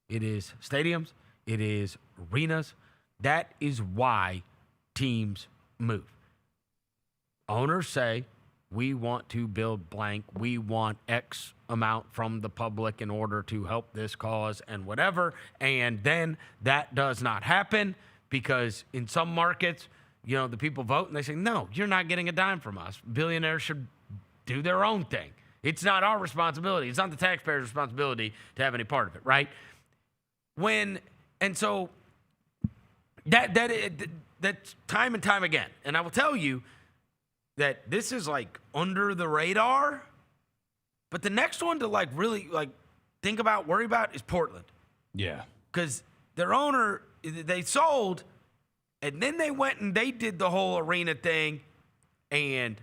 It is stadiums. It is arenas. That is why teams move. Owners say, we want to build blank. We want X amount from the public in order to help this cause and whatever. And then that does not happen because in some markets, the people vote and they say, no, you're not getting a dime from us. Billionaires should do their own thing. It's not our responsibility. It's not the taxpayer's responsibility to have any part of it, right? So that's time and time again. And I will tell you that this is under the radar, but the next one to really think about, worry about is Portland. Yeah. Because their owner, they sold, and then they went and they did the whole arena thing, and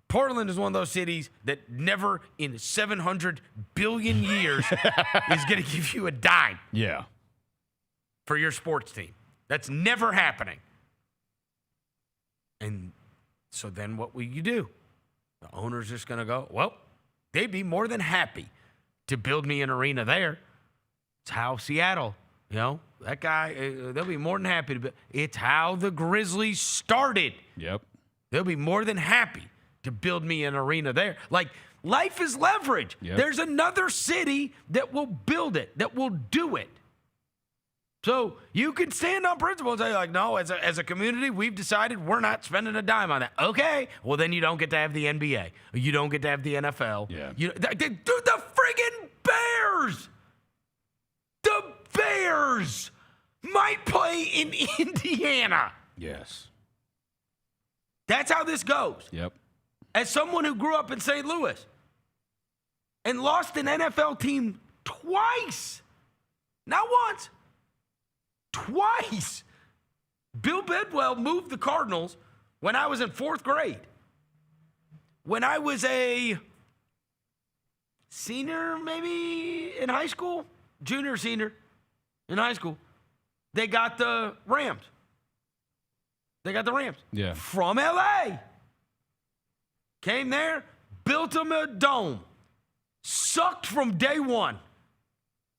Portland is one of those cities that never in 700 billion years is going to give you a dime. Yeah. For your sports team. That's never happening. And so then what will you do? The owner's just going to go, well, they'd be more than happy to build me an arena there. It's how Seattle, that guy, they'll be more than happy to build. It's how the Grizzlies started. Yep. They'll be more than happy to build me an arena there. Life is leverage. Yep. There's another city that will build it, that will do it. So you can stand on principle and say, like, no, as a community, we've decided we're not spending a dime on that. Okay, well, then you don't get to have the NBA. You don't get to have the NFL. Yeah. Dude, the friggin' Bears! The Bears might play in Indiana. Yes. That's how this goes. Yep. As someone who grew up in St. Louis and lost an NFL team twice, not once, twice. Bill Bedwell moved the Cardinals when I was in 4th grade. When I was a senior, maybe in high school, junior, senior in high school, they got the Rams. Yeah. From LA. Came there, built them a dome. Sucked from day one.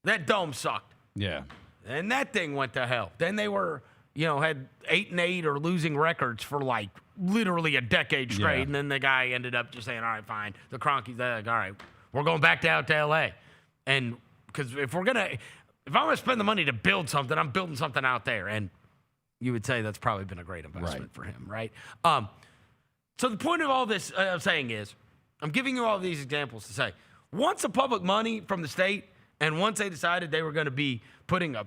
That dome sucked. Yeah. And that thing went to hell. Then they were, had 8-8 or losing records for like literally a decade straight. Yeah. And then the guy ended up just saying, all right, fine. The Cronkies, they're like, all right, we're going back out to LA. And because if I'm going to spend the money to build something, I'm building something out there. And you would say that's probably been a great investment for him, right? So the point of all this I'm saying is, I'm giving you all these examples to say, once the public money from the state, and once they decided they were going to be putting a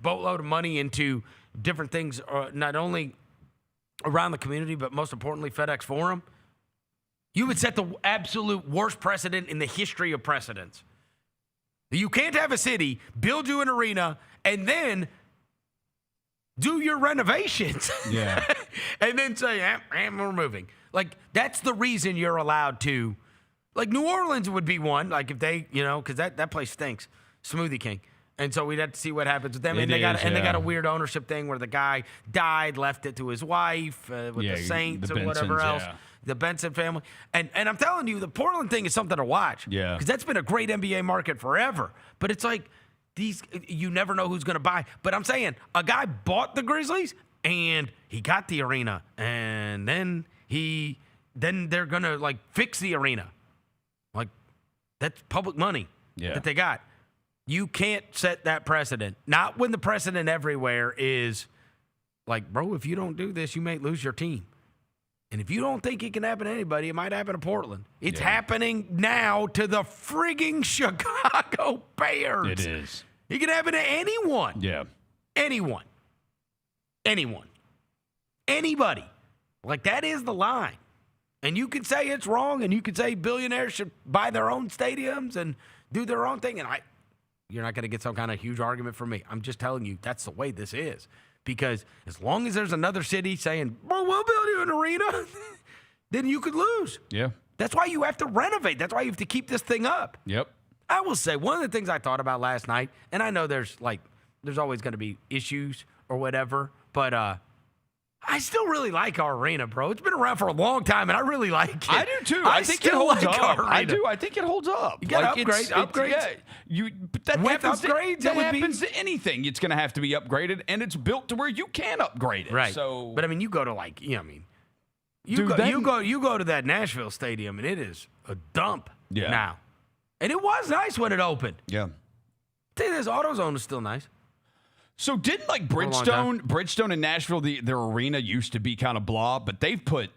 boatload of money into different things, not only around the community, but most importantly, FedEx Forum, you would set the absolute worst precedent in the history of precedents. You can't have a city build you an arena and then do your renovations. Yeah. And then say, we're moving. Like, that's the reason you're allowed to. Like, New Orleans would be one. Like, if they, because that place stinks. Smoothie King. And so we'd have to see what happens with them. They got a weird ownership thing where the guy died, left it to his wife with the Saints and whatever else. Yeah. The Benson family. And I'm telling you, the Portland thing is something to watch. Yeah. Because that's been a great NBA market forever. But it's like, you never know who's going to buy. But I'm saying, a guy bought the Grizzlies, and he got the arena. And then they're going to, like, fix the arena. Like, that's public money that they got. You can't set that precedent. Not when the precedent everywhere is like, bro, if you don't do this, you may lose your team. And if you don't think it can happen to anybody, it might happen to Portland. It's happening now to the frigging Chicago Bears. It is. It can happen to anyone. Yeah. Anyone. Anybody. Like, that is the line. And you can say it's wrong, and you can say billionaires should buy their own stadiums and do their own thing. And you're not going to get some kind of huge argument from me. I'm just telling you that's the way this is. Because as long as there's another city saying, well, we'll build you an arena, then you could lose. Yeah. That's why you have to renovate. That's why you have to keep this thing up. Yep. I will say, one of the things I thought about last night, and I know there's always going to be issues or whatever, but I still really like our arena, bro. It's been around for a long time, and I really like it. I do too. I think it holds up. I do. I think it holds up. You got upgrades. But that With happens upgrades, that it would happens to anything. It's going to have to be upgraded, and it's built to where you can upgrade it. Right. So, but I mean, you go to you go to that Nashville stadium, and it is a dump now. And it was nice when it opened. Yeah. Tell you this, AutoZone is still nice. So didn't Bridgestone in Nashville, their arena used to be kind of blah, but they've put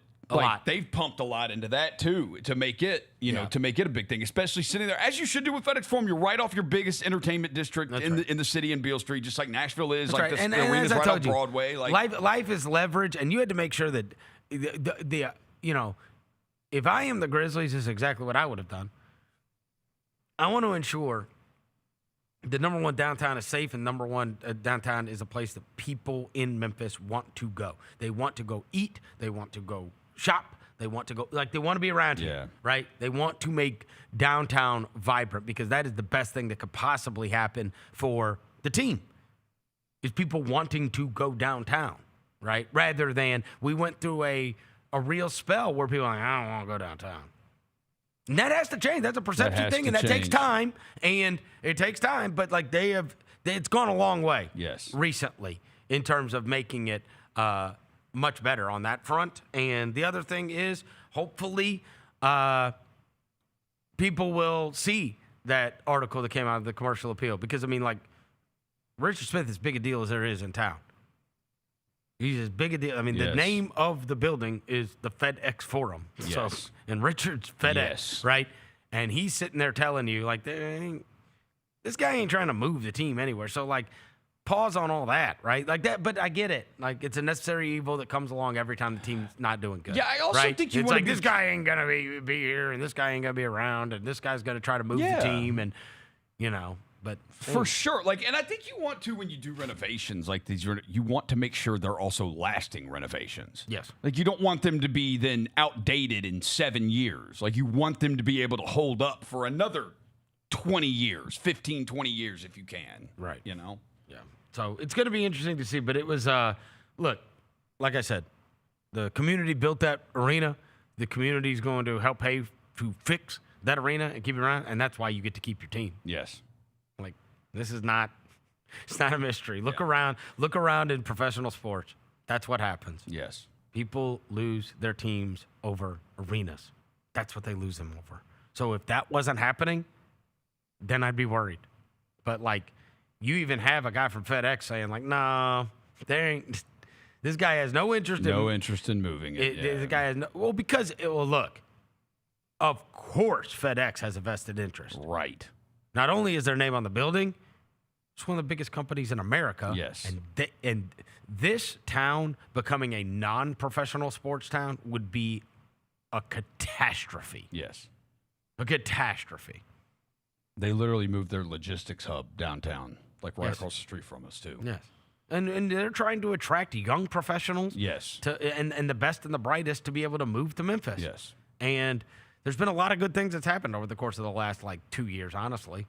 they've pumped a lot into that too to make it, to make it a big thing, especially sitting there as you should do with FedEx Forum. You're right off your biggest entertainment district in the city in Beale Street, just like Nashville is. That's like right. the And arena's as I right told off you, Broadway. Like life is leverage, and you had to make sure that if I am the Grizzlies, this is exactly what I would have done. I want to ensure the number one downtown is safe, and number one downtown is a place that people in Memphis want to go. They want to go eat. They want to go shop. They want to go, they want to be around here, right? They want to make downtown vibrant because that is the best thing that could possibly happen for the team is people wanting to go downtown, right? Rather than we went through a real spell where people are like, I don't want to go downtown. And that has to change. That's a perception thing, and that takes time. And it takes time, but it's gone a long way recently in terms of making it much better on that front. And the other thing is, hopefully, people will see that article that came out of the Commercial Appeal because, I mean, like, Richard Smith is as big a deal as there is in town. He's as big a deal. I mean, the name of the building is the FedEx Forum. Yes. So, and Richard's FedEx, right? And he's sitting there telling you, like, this guy ain't trying to move the team anywhere. So, like, pause on all that, right? Like that, but I get it. Like, it's a necessary evil that comes along every time the team's not doing good. Yeah, I also think you it's want like, to this guy ain't going to be here, and this guy ain't going to be around, and this guy's going to try to move the team, and, you know. But for sure, like, and I think you want to, when you do renovations like these, you want to make sure they're also lasting renovations. Yes. Like, you don't want them to be then outdated in 7 years. Like, you want them to be able to hold up for another 20 years, 15, 20 years if you can. Right. You know? Yeah. So it's going to be interesting to see. But it was, look, like I said, the community built that arena. The community is going to help pay to fix that arena and keep it around. And that's why you get to keep your team. Yes. Like, this is not, it's not a mystery. Look around in professional sports. That's what happens. Yes. People lose their teams over arenas. That's what they lose them over. So if that wasn't happening, then I'd be worried. But, like, you even have a guy from FedEx saying, like, no, this guy has no interest in moving it. The guy has look, of course FedEx has a vested interest. Right. Not only is their name on the building, it's one of the biggest companies in America. Yes. And this town becoming a non-professional sports town would be a catastrophe. Yes. A catastrophe. They literally moved their logistics hub downtown, like right across the street from us, too. Yes. And they're trying to attract young professionals. Yes. And the best and the brightest to be able to move to Memphis. Yes. And there's been a lot of good things that's happened over the course of the last, 2 years, honestly,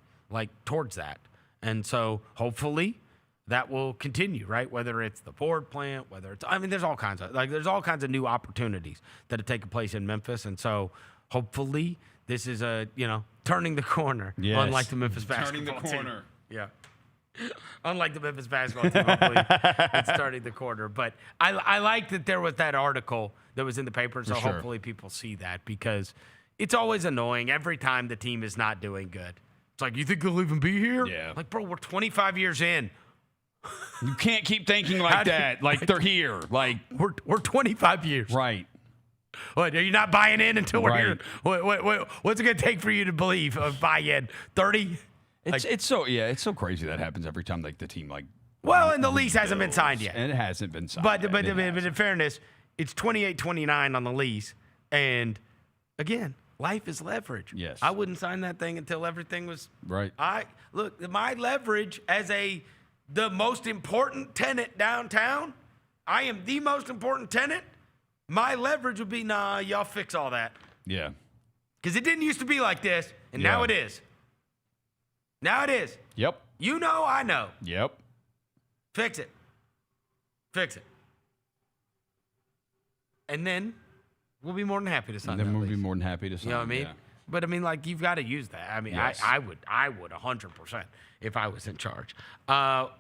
towards that. And so hopefully that will continue, right? Whether it's the Ford plant, there's all kinds of new opportunities that have taken place in Memphis. And so hopefully this is turning the corner, unlike the Memphis basketball team. Turning the corner. Yeah. Unlike the Memphis basketball team, hopefully it's starting the corner. But I like that there was that article that was in the paper, so hopefully people see that because it's always annoying every time the team is not doing good. It's like, you think they'll even be here? Yeah. Like, bro, we're 25 years in. You can't keep thinking like that. Like, they're here. Like, we're 25 years. Right. What, are you not buying in until we're here? What's it going to take for you to believe buy in? 30? It's so crazy that happens every time the team and the lease hasn't been signed yet. And it hasn't been signed. But in fairness, it's 28-29 on the lease, and again, life is leverage. Yes. I wouldn't sign that thing until everything was right. Look, my leverage as the most important tenant downtown. I am the most important tenant. My leverage would be, nah, y'all fix all that. Yeah. Because it didn't used to be like this, and now it is. Now it is. Yep. You know, I know. Yep. Fix it. Fix it. And then we'll be more than happy to sign that lease. Then we'll be more than happy to sign. You know what I mean? Yeah. But, you've got to use that. I mean, yes. I would 100% if I was in charge.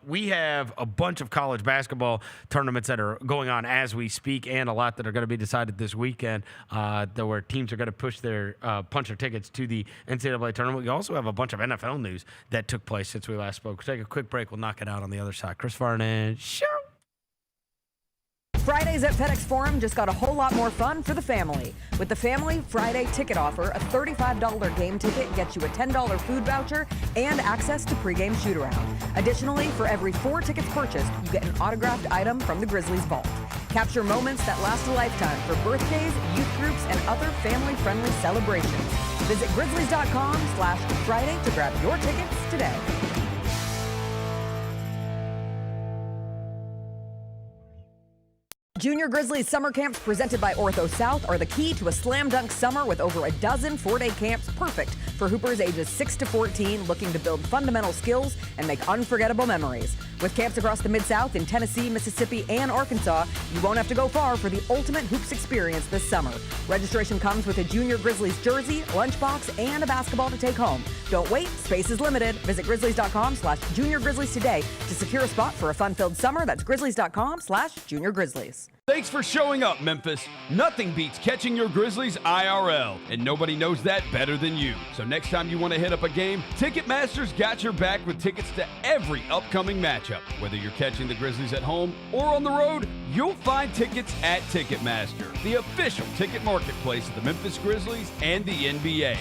We have a bunch of college basketball tournaments that are going on as we speak and a lot that are going to be decided this weekend where teams are going to punch their tickets to the NCAA tournament. We also have a bunch of NFL news that took place since we last spoke. We'll take a quick break. We'll knock it out on the other side. Chris Vernon, show. Fridays at FedEx Forum just got a whole lot more fun for the family. With the Family Friday ticket offer, a $35 game ticket gets you a $10 food voucher and access to pregame shoot-around. Additionally, for every 4 tickets purchased, you get an autographed item from the Grizzlies vault. Capture moments that last a lifetime for birthdays, youth groups, and other family-friendly celebrations. Visit grizzlies.com/Friday to grab your tickets today. Junior Grizzlies summer camps presented by OrthoSouth are the key to a slam dunk summer with over a dozen 4-day camps perfect for hoopers ages 6 to 14 looking to build fundamental skills and make unforgettable memories. With camps across the Mid-South in Tennessee, Mississippi, and Arkansas, you won't have to go far for the ultimate hoops experience this summer. Registration comes with a Junior Grizzlies jersey, lunchbox, and a basketball to take home. Don't wait, space is limited. Visit grizzlies.com/Junior Grizzlies today to secure a spot for a fun-filled summer. That's grizzlies.com/Junior Grizzlies. Thanks for showing up, Memphis. Nothing beats catching your Grizzlies IRL, and nobody knows that better than you. So next time you want to hit up a game, Ticketmaster's got your back with tickets to every upcoming matchup. Whether you're catching the Grizzlies at home or on the road, you'll find tickets at Ticketmaster, the official ticket marketplace of the Memphis Grizzlies and the NBA.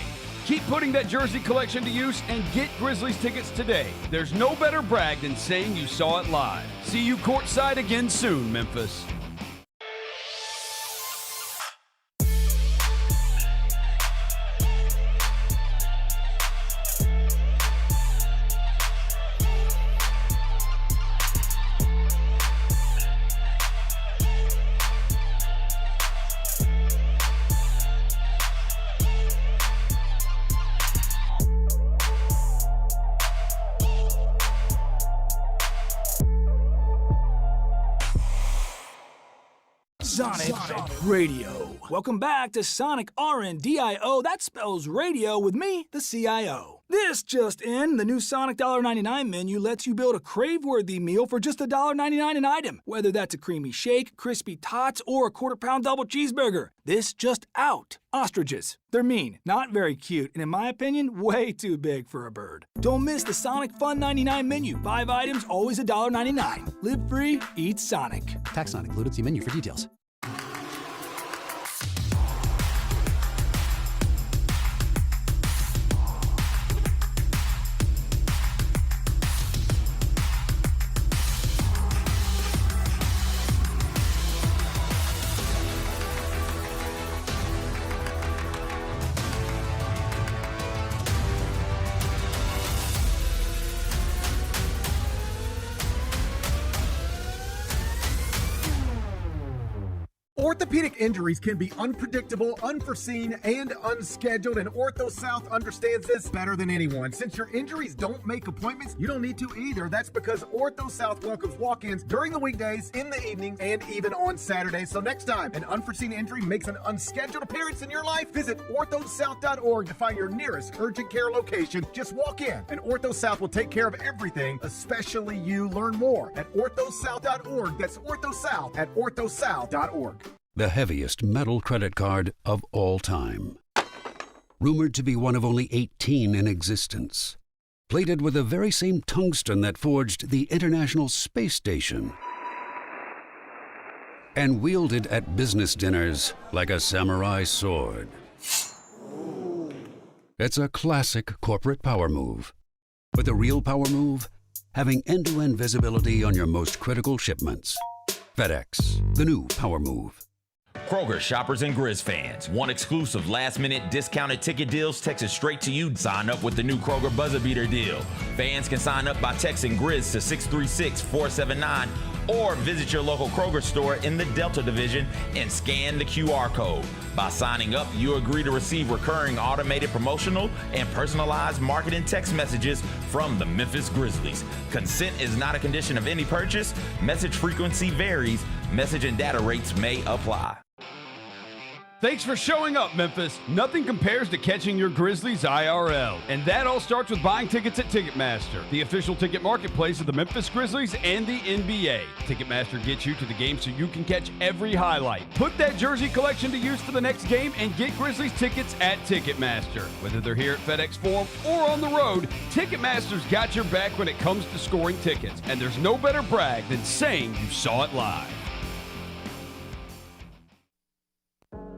Keep putting that jersey collection to use and get Grizzlies tickets today. There's no better brag than saying you saw it live. See you courtside again soon, Memphis. Sonic Radio. Welcome back to Sonic RNDIO. That spells radio with me, the CIO. This just in, the new Sonic $1.99 menu lets you build a crave-worthy meal for just $1.99 an item. Whether that's a creamy shake, crispy tots, or a quarter-pound double cheeseburger. This just out. Ostriches. They're mean, not very cute, and in my opinion, way too big for a bird. Don't miss the Sonic Fun 99 menu. 5 items, always $1.99. Live free, eat Sonic. Tax not included. See menu for details. Orthopedic injuries can be unpredictable, unforeseen, and unscheduled, and OrthoSouth understands this better than anyone. Since your injuries don't make appointments, you don't need to either. That's because OrthoSouth welcomes walk-ins during the weekdays, in the evenings, and even on Saturdays. So next time an unforeseen injury makes an unscheduled appearance in your life, visit orthosouth.org to find your nearest urgent care location. Just walk in, and OrthoSouth will take care of everything, especially you. Learn more at orthosouth.org. That's OrthoSouth at orthosouth.org. The heaviest metal credit card of all time. Rumored to be one of only 18 in existence. Plated with the very same tungsten that forged the International Space Station. And wielded at business dinners like a samurai sword. It's a classic corporate power move. But the real power move? Having end-to-end visibility on your most critical shipments. FedEx, the new power move. Kroger shoppers and Grizz fans. Want exclusive last-minute discounted ticket deals texted straight to you? Sign up with the new Kroger Buzzer Beater deal. Fans can sign up by texting Grizz to 636-479 or visit your local Kroger store in the Delta Division and scan the QR code. By signing up, you agree to receive recurring automated promotional and personalized marketing text messages from the Memphis Grizzlies. Consent is not a condition of any purchase. Message frequency varies. Message and data rates may apply. Thanks for showing up, Memphis. Nothing compares to catching your Grizzlies IRL. And that all starts with buying tickets at Ticketmaster, the official ticket marketplace of the Memphis Grizzlies and the NBA. Ticketmaster gets you to the game so you can catch every highlight. Put that jersey collection to use for the next game and get Grizzlies tickets at Ticketmaster. Whether they're here at FedEx Forum or on the road, Ticketmaster's got your back when it comes to scoring tickets. And there's no better brag than saying you saw it live.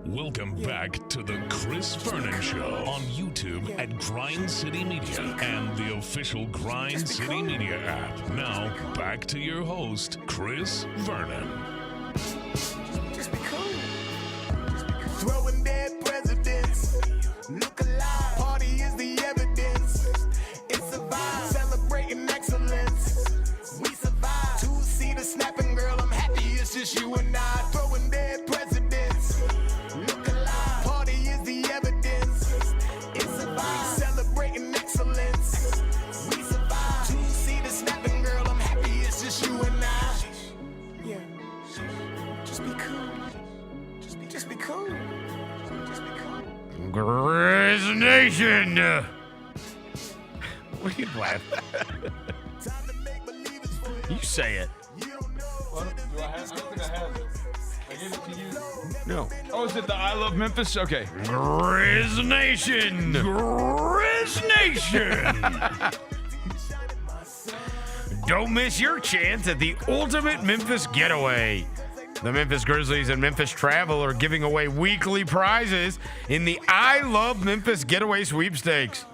Welcome back to the Khris Vernon Show on YouTube at Grind City Media and the official Grind City Media app. Now, back to your host, Khris Vernon. Just be cool. Throwing dead presidents. Look alive. Party is the evidence. It's a vibe. Celebrating excellence. We survive. Two-seater snapping, girl. I'm happy it's just you and I. Throwing dead presidents. Look alive. Party is the evidence. It's a vibe. Celebrating excellence. We survive. Two-seater snapping, girl. I'm happy it's just you and I. Yeah. Just be cool. Just be cool. Just be cool. Grizz Nation! What are you laughing? You say it. What? Do I don't think I have it. No. Oh, is it the I Love Memphis? Okay. Grizz Nation. Grizz Nation. Don't miss your chance at the ultimate Memphis getaway. The Memphis Grizzlies and Memphis Travel are giving away weekly prizes in the I Love Memphis Getaway Sweepstakes.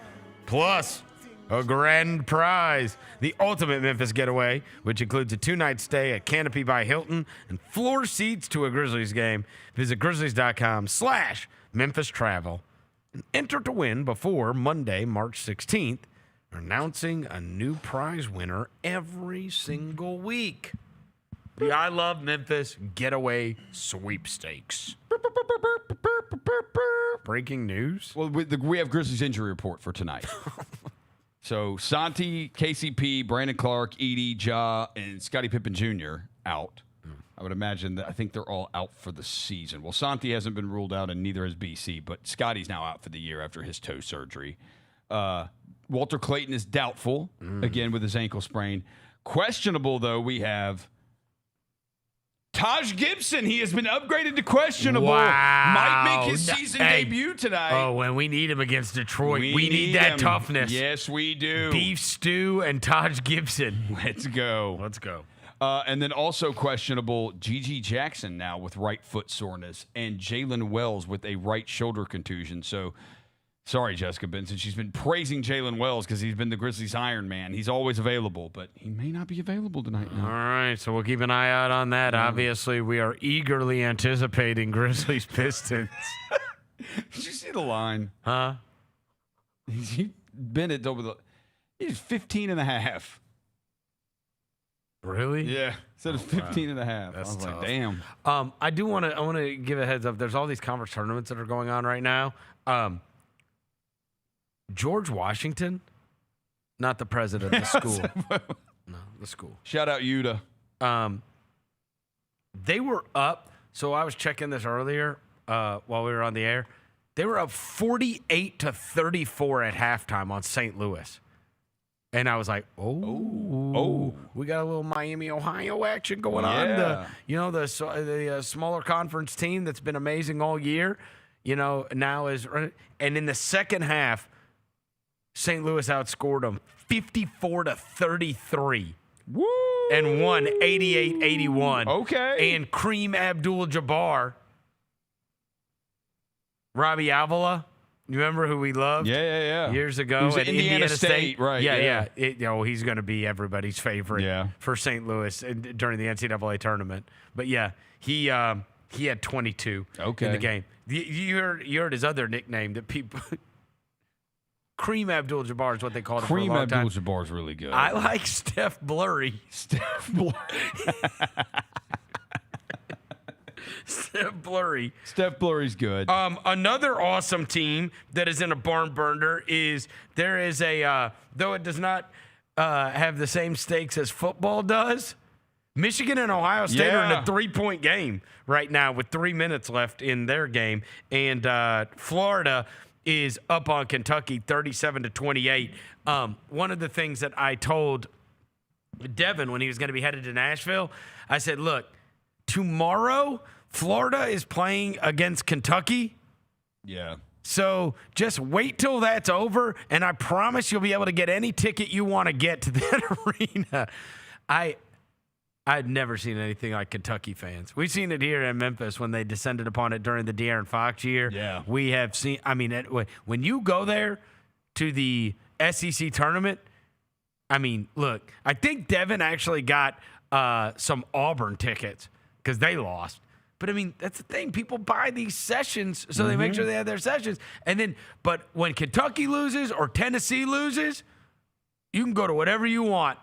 Plus, a grand prize, the ultimate Memphis getaway, which includes a 2-night stay at Canopy by Hilton and floor seats to a Grizzlies game. Visit Grizzlies.com/Memphis Travel and enter to win before Monday, March 16th. Announcing a new prize winner every single week. The I Love Memphis Getaway Sweepstakes. Breaking news. Well, we have Grizzlies injury report for tonight. So Santi, KCP, Brandon Clark, Edie, Ja, and Scottie Pippen Jr. out. I would imagine that I think they're all out for the season. Well, Santi hasn't been ruled out, and neither has BC, but Scottie's now out for the year after his toe surgery. Walter Clayton is doubtful, again, with his ankle sprain. Questionable, though, we have Taj Gibson. He has been upgraded to questionable. Wow. Might make his season debut tonight. Oh, and we need him against Detroit. We need that him. toughness. Yes, we do. Beef stew and Taj Gibson. Let's go. Let's go. And then also questionable, Gigi Jackson now with right foot soreness, and Jalen Wells with a right shoulder contusion. So, sorry, Jessica Benson. She's been praising Jalen Wells because he's been the Grizzlies' Iron Man. He's always available, but he may not be available tonight. All right, so we'll keep an eye out on that. Obviously, we are eagerly anticipating Grizzlies Pistons. Did you see the line? Huh? Bennett over the. He's 15 and a half. Really? Yeah. Instead of 15 and a half. That's I was tough. like, damn. I want to give a heads up. There's all these conference tournaments that are going on right now. George Washington, not the president of the school. No, the school. Shout out Utah. They were up. So I was checking this earlier while we were on the air. They were up 48-34 at halftime on St. Louis. And I was like, oh, we got a little Miami, Ohio action going on. The smaller conference team that's been amazing all year, now is. And in the second half, St. Louis outscored them 54-33. Woo! And won 88-81. Okay. And Kareem Abdul-Jabbar, Robbie Avila. You remember who we loved? Yeah. Years ago He was at Indiana State, right? Yeah. He's going to be everybody's favorite for St. Louis during the NCAA tournament. But yeah, he had 22 in the game. You heard his other nickname that people. Kareem Abdul-Jabbar is what they called him for a long time. Kareem Abdul-Jabbar is really good. I like Steph Blurry. Steph Blurry. Steph Blurry. Steph Blurry's good. Another awesome team that is in a barn burner is there is a though it does not have the same stakes as football does. Michigan and Ohio State are in a 3-point game right now with 3 minutes left in their game, and Florida is up on Kentucky 37-28. One of the things that I told Devin when he was going to be headed to Nashville, I said, look, tomorrow Florida is playing against Kentucky. Yeah. So just wait till that's over, and I promise you'll be able to get any ticket you want to get to that arena. I'd never seen anything like Kentucky fans. We've seen it here in Memphis when they descended upon it during the De'Aaron Fox year. Yeah. We have seen, when you go there to the SEC tournament, look, I think Devin actually got some Auburn tickets because they lost. But, that's the thing. People buy these sessions, so they make sure they have their sessions. But when Kentucky loses or Tennessee loses, you can go to whatever you want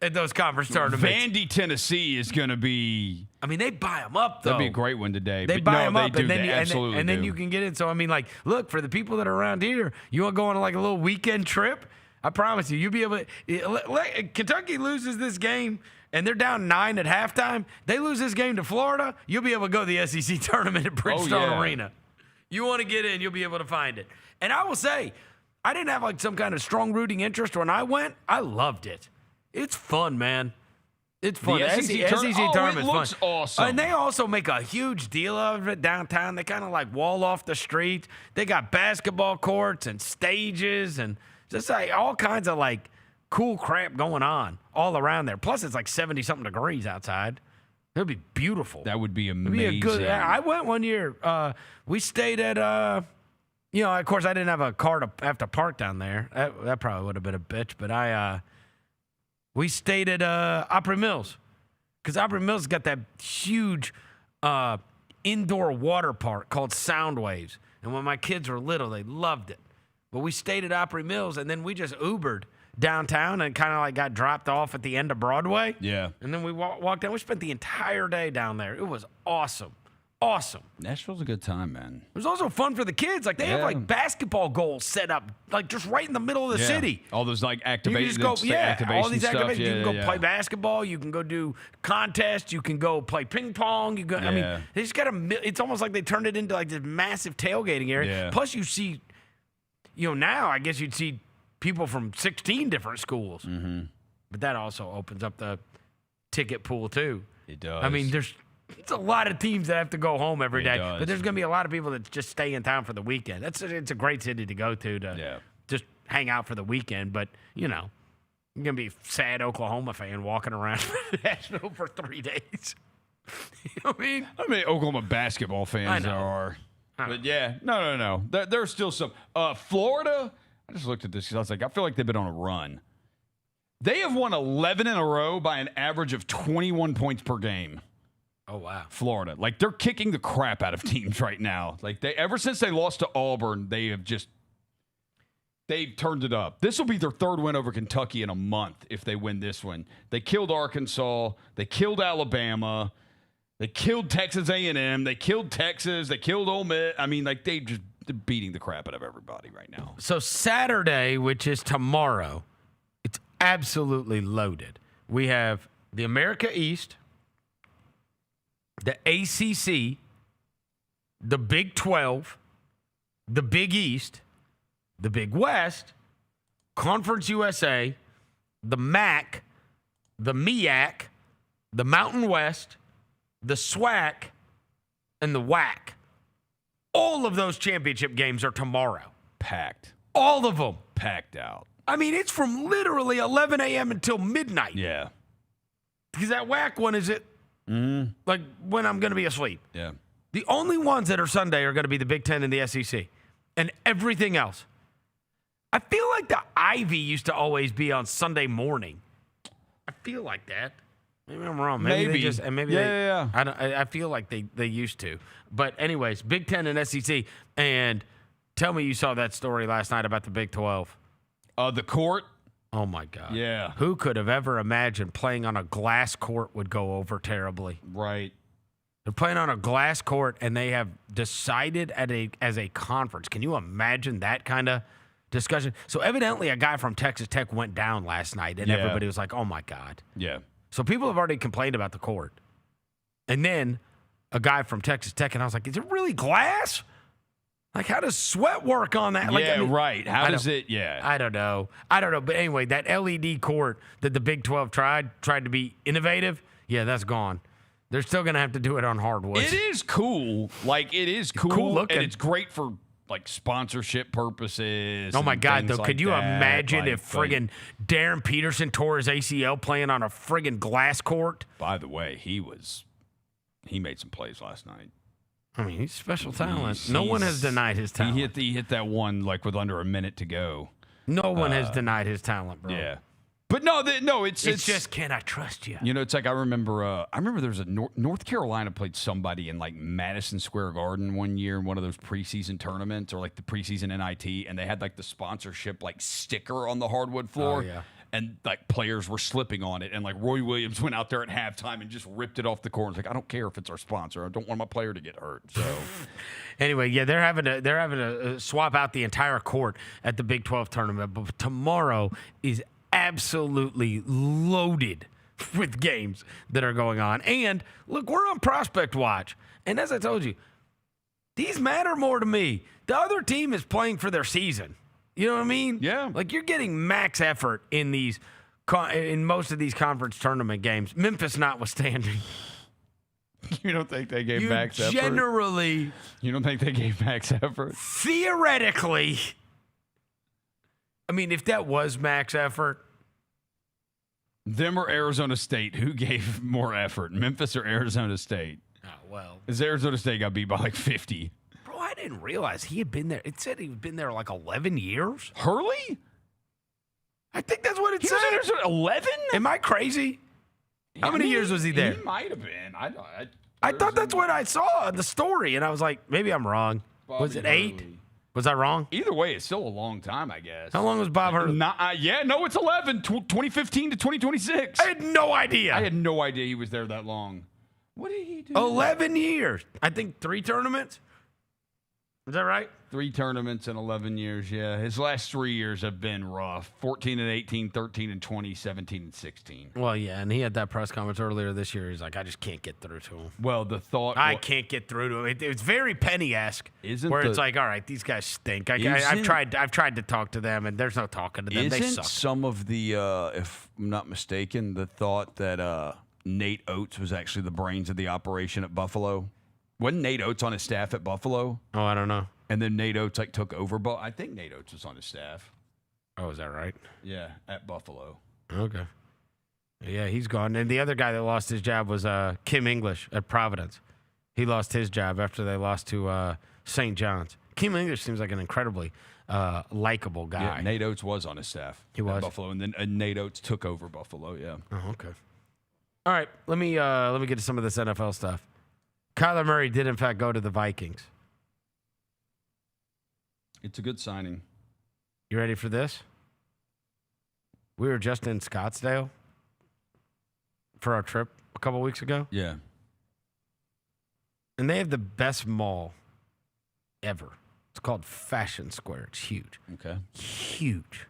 at those conference tournaments. Vandy, Tennessee is going to be... they buy them up, though. That'd be a great one today. They buy them up, and then absolutely you can get in. So, look, for the people that are around here, you want to go on a little weekend trip? I promise you'll be able to... Kentucky loses this game, and they're down 9 at halftime. They lose this game to Florida, you'll be able to go to the SEC tournament at Bridgestone Arena. You want to get in, you'll be able to find it. And I will say, I didn't have some kind of strong rooting interest when I went. I loved it. It's fun, man. It's fun. The SEC tournament's it looks fun. awesome. And they also make a huge deal of it downtown. They kind of like wall off the street. They got basketball courts and stages and just like all kinds of like cool crap going on all around there. Plus, it's like 70-something degrees outside. It would be beautiful. That would be amazing. It'd be a good. I went one year. We stayed at. Of course, I didn't have a car to have to park down there. That probably would have been a bitch. But we stayed at Opry Mills because Opry Mills got that huge indoor water park called Sound Waves. And when my kids were little, they loved it. But we stayed at Opry Mills, and then we just Ubered downtown and kind of like got dropped off at the end of Broadway. Yeah. And then we walked down. We spent the entire day down there. It was awesome. Awesome. Nashville's a good time, man. It was also fun for the kids. Like they have like basketball goals set up like just right in the middle of the city. All those like You can activations. just go, all these stuff. activations. You can go play basketball. You can go do contests. You can go play ping pong. I mean, they just got it's almost like they turned it into like this massive tailgating area. Yeah. Plus, you see, now I guess you'd see people from 16 different schools. Mm-hmm. But that also opens up the ticket pool too. It does. I mean, it's a lot of teams that have to go home every day, does. but there's going to be a lot of people that just stay in town for the weekend. It's a great city to go to just hang out for the weekend. But you're going to be a sad Oklahoma fan walking around Nashville for 3 days. You know what I mean? I mean, Oklahoma basketball fans there are. But yeah, no. There's still some. Florida, I just looked at this because I was like, I feel like they've been on a run. They have won 11 in a row by an average of 21 points per game. Oh, wow. Florida. Like, they're kicking the crap out of teams right now. Like, ever since they lost to Auburn, they've turned it up. This will be their third win over Kentucky in a month if they win this one. They killed Arkansas. They killed Alabama. They killed Texas A&M. They killed Texas. They killed Ole Miss. I mean, like, they're beating the crap out of everybody right now. So Saturday, which is tomorrow, it's absolutely loaded. We have the America East, the ACC, the Big 12, the Big East, the Big West, Conference USA, the MAC, the MEAC, the Mountain West, the SWAC, and the WAC. All of those championship games are tomorrow. Packed. All of them. Packed out. I mean, it's from literally 11 a.m. until midnight. Yeah. Because that WAC one is like when I'm going to be asleep. Yeah. The only ones that are Sunday are going to be the Big Ten and the SEC. And everything else. I feel like the Ivy used to always be on Sunday morning. I feel like that. Maybe I'm wrong. Maybe. I feel like they used to. But anyways, Big Ten and SEC. And tell me you saw that story last night about the Big 12. The court. Oh, my God. Yeah. Who could have ever imagined playing on a glass court would go over terribly? Right. They're playing on a glass court, and they have decided as a conference. Can you imagine that kind of discussion? So evidently a guy from Texas Tech went down last night, and everybody was like, oh, my God. Yeah. So people have already complained about the court. And then a guy from Texas Tech, and I was like, is it really glass? Like, how does sweat work on that? Right. How does it? Yeah. I don't know. But anyway, that LED court that the Big 12 tried to be innovative, that's gone. They're still going to have to do it on hardwood. It is cool. Like, it is cool looking. And it's great for, like, sponsorship purposes. Oh, my God, though. Like could you imagine if friggin' Darren Peterson tore his ACL playing on a friggin' glass court? By the way, he made some plays last night. I mean, he's special talent. No one has denied his talent. He hit that one, like, with under a minute to go. No one has denied his talent, bro. Yeah. But no, it's just, can I trust you? You know, it's like I remember there was a North Carolina played somebody in like Madison Square Garden one year in one of those preseason tournaments or like the preseason NIT, and they had like the sponsorship like sticker on the hardwood floor. Oh, yeah. And like players were slipping on it, and like Roy Williams went out there at halftime and just ripped it off the court. It's like, I don't care if it's our sponsor. I don't want my player to get hurt. So anyway, they're having to swap out the entire court at the Big 12 tournament. But tomorrow is absolutely loaded with games that are going on. And look, we're on prospect watch. And as I told you, these matter more to me. The other team is playing for their season. You know what I mean? Yeah. Like, you're getting max effort in these in most of these conference tournament games, Memphis notwithstanding. You don't think they gave max effort? Generally. You don't think they gave max effort? Theoretically. I mean, if that was max effort. Them or Arizona State, who gave more effort, Memphis or Arizona State? Oh, well. Because Arizona State got beat by like 50. Bro, I didn't realize he had been there. It said he'd been there like 11 years. Hurley? I think that's what it said. He was there 11? Am I crazy? How many years was he there? He might have been. I thought that's what I saw in the story, and I was like, maybe I'm wrong. Was it 8? Was I wrong? Either way, it's still a long time, I guess. How long was Bob Hurley? It's 11, 2015 to 2026. I had no idea. I had no idea he was there that long. What did he do? 11 years. I think 3 tournaments. Is that right? 3 tournaments in 11 years, yeah. His last 3 years have been rough. 14 and 18, 13 and 20, 17 and 16. Well, yeah, and he had that press conference earlier this year. He's like, I just can't get through to him. Well, the thought... I can't get through to him. It's very Penny-esque. Where it's like, all right, these guys stink. I've tried to talk to them, and there's no talking to them. They suck. Some of the, if I'm not mistaken, the thought that Nate Oates was actually the brains of the operation at Buffalo? Wasn't Nate Oates on his staff at Buffalo? Oh, I don't know. And then Nate Oates took over. But I think Nate Oates was on his staff. Oh, is that right? Yeah, at Buffalo. Okay. Yeah, he's gone. And the other guy that lost his job was Kim English at Providence. He lost his job after they lost to St. John's. Kim English seems like an incredibly likable guy. Yeah, Nate Oates was on his staff. He was at Buffalo, and then Nate Oates took over Buffalo. Yeah. Oh, okay. All right, let me get to some of this NFL stuff. Kyler Murray did, in fact, go to the Vikings. It's a good signing. You ready for this? We were just in Scottsdale for our trip a couple weeks ago. Yeah. And they have the best mall ever. It's called Fashion Square. It's huge. Okay. Huge.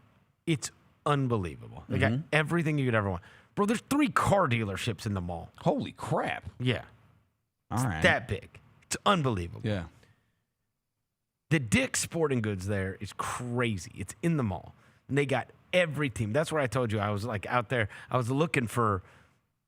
It's unbelievable. They got everything you could ever want. Bro, there's 3 car dealerships in the mall. Holy crap. Yeah. All right. That big. It's unbelievable. Yeah. The Dick's Sporting Goods there is crazy. It's in the mall. And they got every team. That's where I told you I was like out there. I was looking for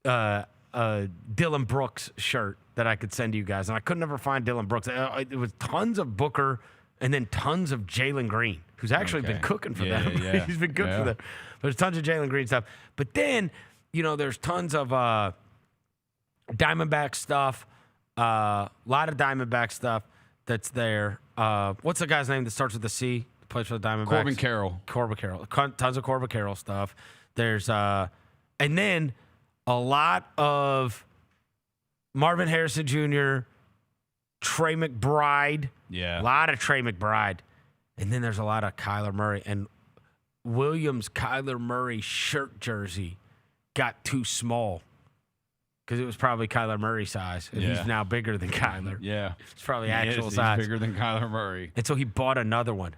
a Dylan Brooks shirt that I could send to you guys. And I could never find Dylan Brooks. It was tons of Booker and then tons of Jalen Green, who's actually been cooking for them. Yeah. He's been good for them. But there's tons of Jalen Green stuff. But then, there's tons of Diamondback stuff. A lot of Diamondback stuff that's there. What's the guy's name that starts with the C? Plays for the Diamondbacks. Corbin Carroll. Tons of Corbin Carroll stuff. There's and then a lot of Marvin Harrison Jr., Trey McBride. Yeah. A lot of Trey McBride. And then there's a lot of Kyler Murray. And Williams' Kyler Murray shirt jersey got too small. Because it was probably Kyler Murray size, and he's now bigger than Kyler. Yeah. It's probably actual size. He's bigger than Kyler Murray. And so he bought another one.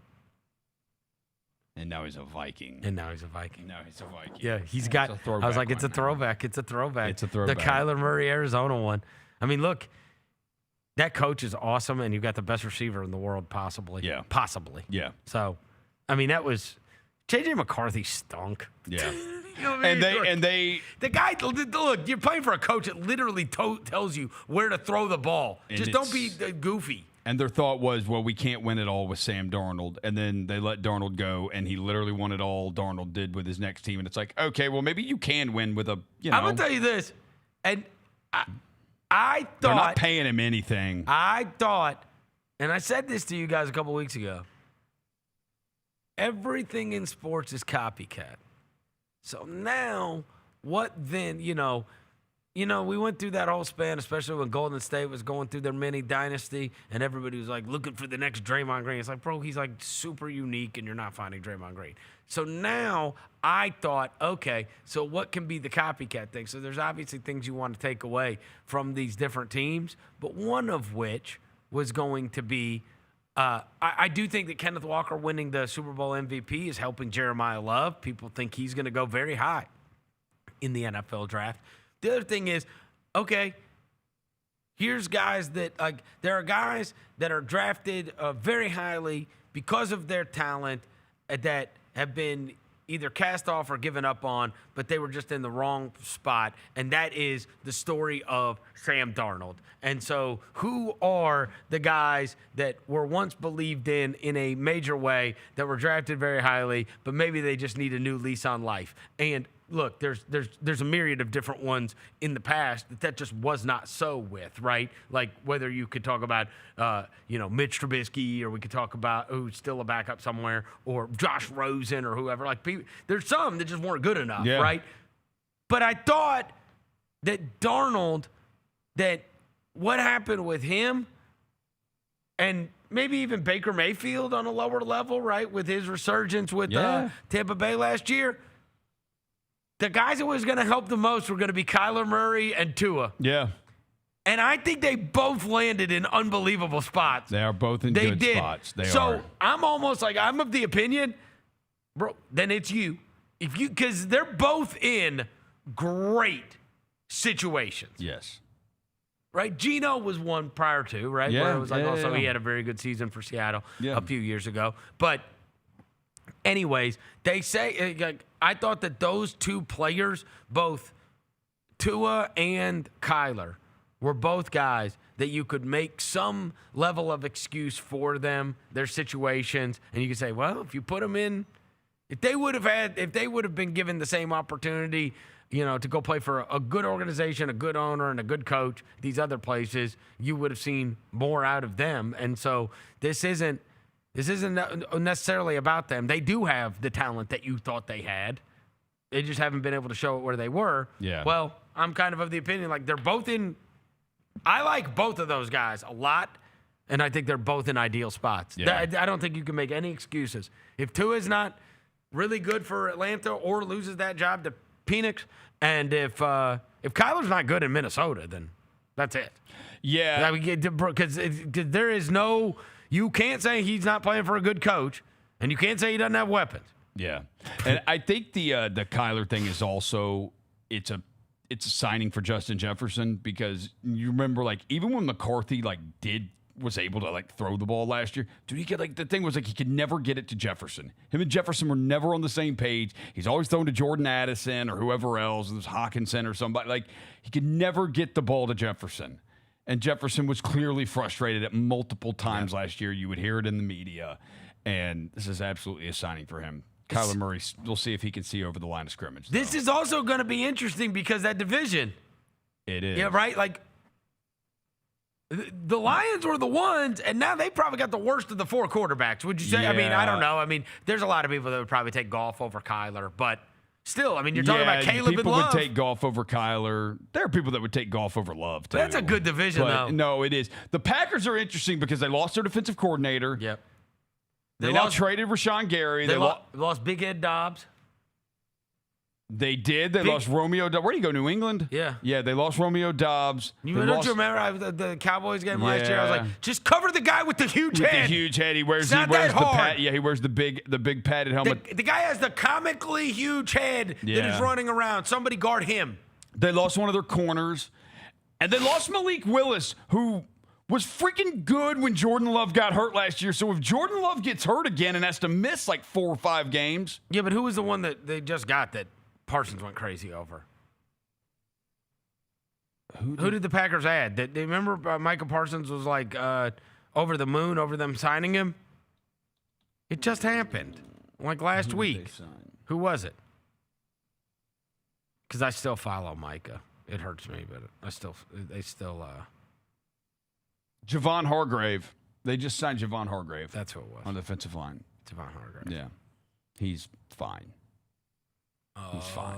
And now he's a Viking. Yeah, he's got. I was like, it's a throwback. It's a throwback. It's a throwback. The Kyler Murray Arizona one. I mean, look, that coach is awesome, and you've got the best receiver in the world, possibly. Yeah. Possibly. Yeah. So, I mean, that was. J.J. McCarthy stunk. Yeah. You know what I mean? And they the guy, look, you're playing for a coach that literally tells you where to throw the ball. Just don't be goofy. And their thought was, well, we can't win it all with Sam Darnold. And then they let Darnold go, and he literally won it all Darnold did with his next team. And it's like, okay, well, maybe you can win with I'm going to tell you this, and I thought. They're not paying him anything. I thought, and I said this to you guys a couple weeks ago, everything in sports is copycat. So now, what then, we went through that whole span, especially when Golden State was going through their mini dynasty, and everybody was like looking for the next Draymond Green. It's like, bro, he's like super unique, and you're not finding Draymond Green. So now I thought, okay, so what can be the copycat thing? So there's obviously things you want to take away from these different teams, but one of which was going to be I do think that Kenneth Walker winning the Super Bowl MVP is helping Jeremiah Love. People think he's going to go very high in the NFL draft. The other thing is, okay, here's guys that there are guys that are drafted very highly because of their talent that have been either cast off or given up on, but they were just in the wrong spot, and that is the story of Sam Darnold. And so who are the guys that were once believed in a major way, that were drafted very highly, but maybe they just need a new lease on life? And look, there's a myriad of different ones in the past that just was not so with, right? Like whether you could talk about, Mitch Trubisky, or we could talk about who's still a backup somewhere, or Josh Rosen or whoever. Like there's some that just weren't good enough, right? But I thought that Darnold, that what happened with him, and maybe even Baker Mayfield on a lower level, right, with his resurgence with Tampa Bay last year. The guys that was going to help the most were going to be Kyler Murray and Tua. Yeah. And I think they both landed in unbelievable spots. They are both in good spots. So I'm almost like, I'm of the opinion, bro, then it's you. Because they're both in great situations. Yes. Right? Geno was one prior to, right? Yeah. Where it was like, he had a very good season for Seattle a few years ago. But anyways, they say, I thought that those two players, both Tua and Kyler, were both guys that you could make some level of excuse for them, their situations, and you could say, well, if you put them in, if they would have been given the same opportunity, to go play for a good organization, a good owner, and a good coach, these other places, you would have seen more out of them. And so this isn't necessarily about them. They do have the talent that you thought they had. They just haven't been able to show it where they were. Yeah. Well, I'm kind of the opinion, like, they're both in – I like both of those guys a lot, and I think they're both in ideal spots. Yeah. I don't think you can make any excuses. If Tua's not really good for Atlanta or loses that job to Phoenix, and if Kyler's not good in Minnesota, then that's it. Yeah. Because there is no – you can't say he's not playing for a good coach, and you can't say he doesn't have weapons. Yeah. And I think the Kyler thing is also it's a signing for Justin Jefferson, because you remember, like, even when McCarthy was able to throw the ball last year, dude, the thing was, he could never get it to Jefferson. Him and Jefferson were never on the same page. He's always thrown to Jordan Addison or whoever else, there's Hawkinson or somebody. He could never get the ball to Jefferson. And Jefferson was clearly frustrated at multiple times last year. You would hear it in the media. And this is absolutely a signing for him. Kyler Murray, we'll see if he can see over the line of scrimmage. This is also going to be interesting because that division. It is. Yeah, right? The Lions were the ones, and now they probably got the worst of the four quarterbacks, would you say? Yeah. I mean, I don't know. I mean, there's a lot of people that would probably take Goff over Kyler, but still, I mean, you're talking about Caleb and Love. People would take Goff over Kyler. There are people that would take Goff over Love, too. That's a good division, though. No, it is. The Packers are interesting because they lost their defensive coordinator. Yep. They now traded Rashawn Gary. They lost Big Ed Dobbs. They did. They lost Romeo Dobbs. Where did he go, New England? Yeah. Yeah, they lost Romeo Dobbs. Don't you remember the Cowboys game last year? I was like, just cover the guy with the huge head. The huge head. He wears the big padded helmet. The guy has the comically huge head that is running around. Somebody guard him. They lost one of their corners. And they lost Malik Willis, who was freaking good when Jordan Love got hurt last year. So if Jordan Love gets hurt again and has to miss 4 or 5 games. Yeah, but who was the one that they just got that Parsons went crazy over? Who did the Packers add? Do you remember Micah Parsons was over the moon over them signing him? It just happened last week. Who was it? Because I still follow Micah. It hurts me, but they still. Javon Hargrave. They just signed Javon Hargrave. That's who it was. On the defensive line. Javon Hargrave. Yeah. He's fine. He's fine.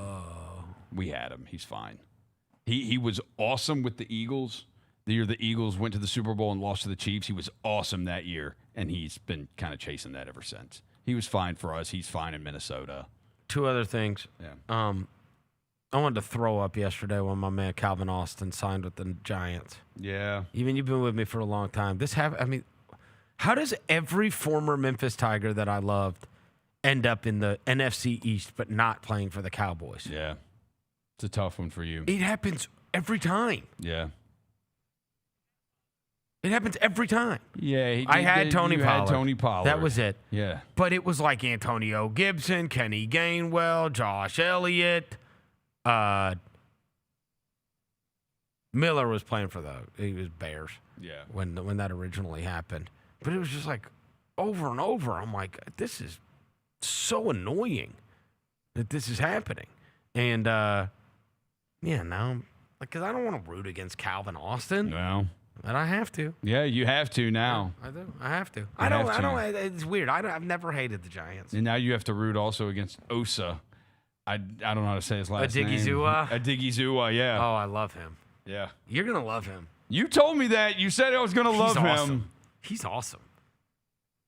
We had him. He's fine. He was awesome with the Eagles. The year the Eagles went to the Super Bowl and lost to the Chiefs, he was awesome that year, and he's been kind of chasing that ever since. He was fine for us. He's fine in Minnesota. 2 other things. Yeah. I wanted to throw up yesterday when my man Calvin Austin signed with the Giants. Yeah. Even you've been with me for a long time. How does every former Memphis Tiger that I loved end up in the NFC East but not playing for the Cowboys? Yeah. It's a tough one for you. It happens every time. Yeah. It happens every time. Yeah, I had Tony Pollard. Had Tony Pollard. That was it. Yeah. But it was like Antonio Gibson, Kenny Gainwell, Josh Elliott. Miller was playing for he was Bears. Yeah. When that originally happened. But it was just like over and over. I'm like, this is so annoying that this is happening. And now I'm like, because I don't want to root against Calvin Austin. No. But I have to. Yeah, you have to now. Yeah, I do. I have to. I don't. It's weird. I've never hated the Giants. And now you have to root also against Osa. I don't know how to say his last name. Adigizua, yeah. Oh, I love him. Yeah. You're gonna love him. You told me that. You said I was gonna love awesome. him. He's awesome.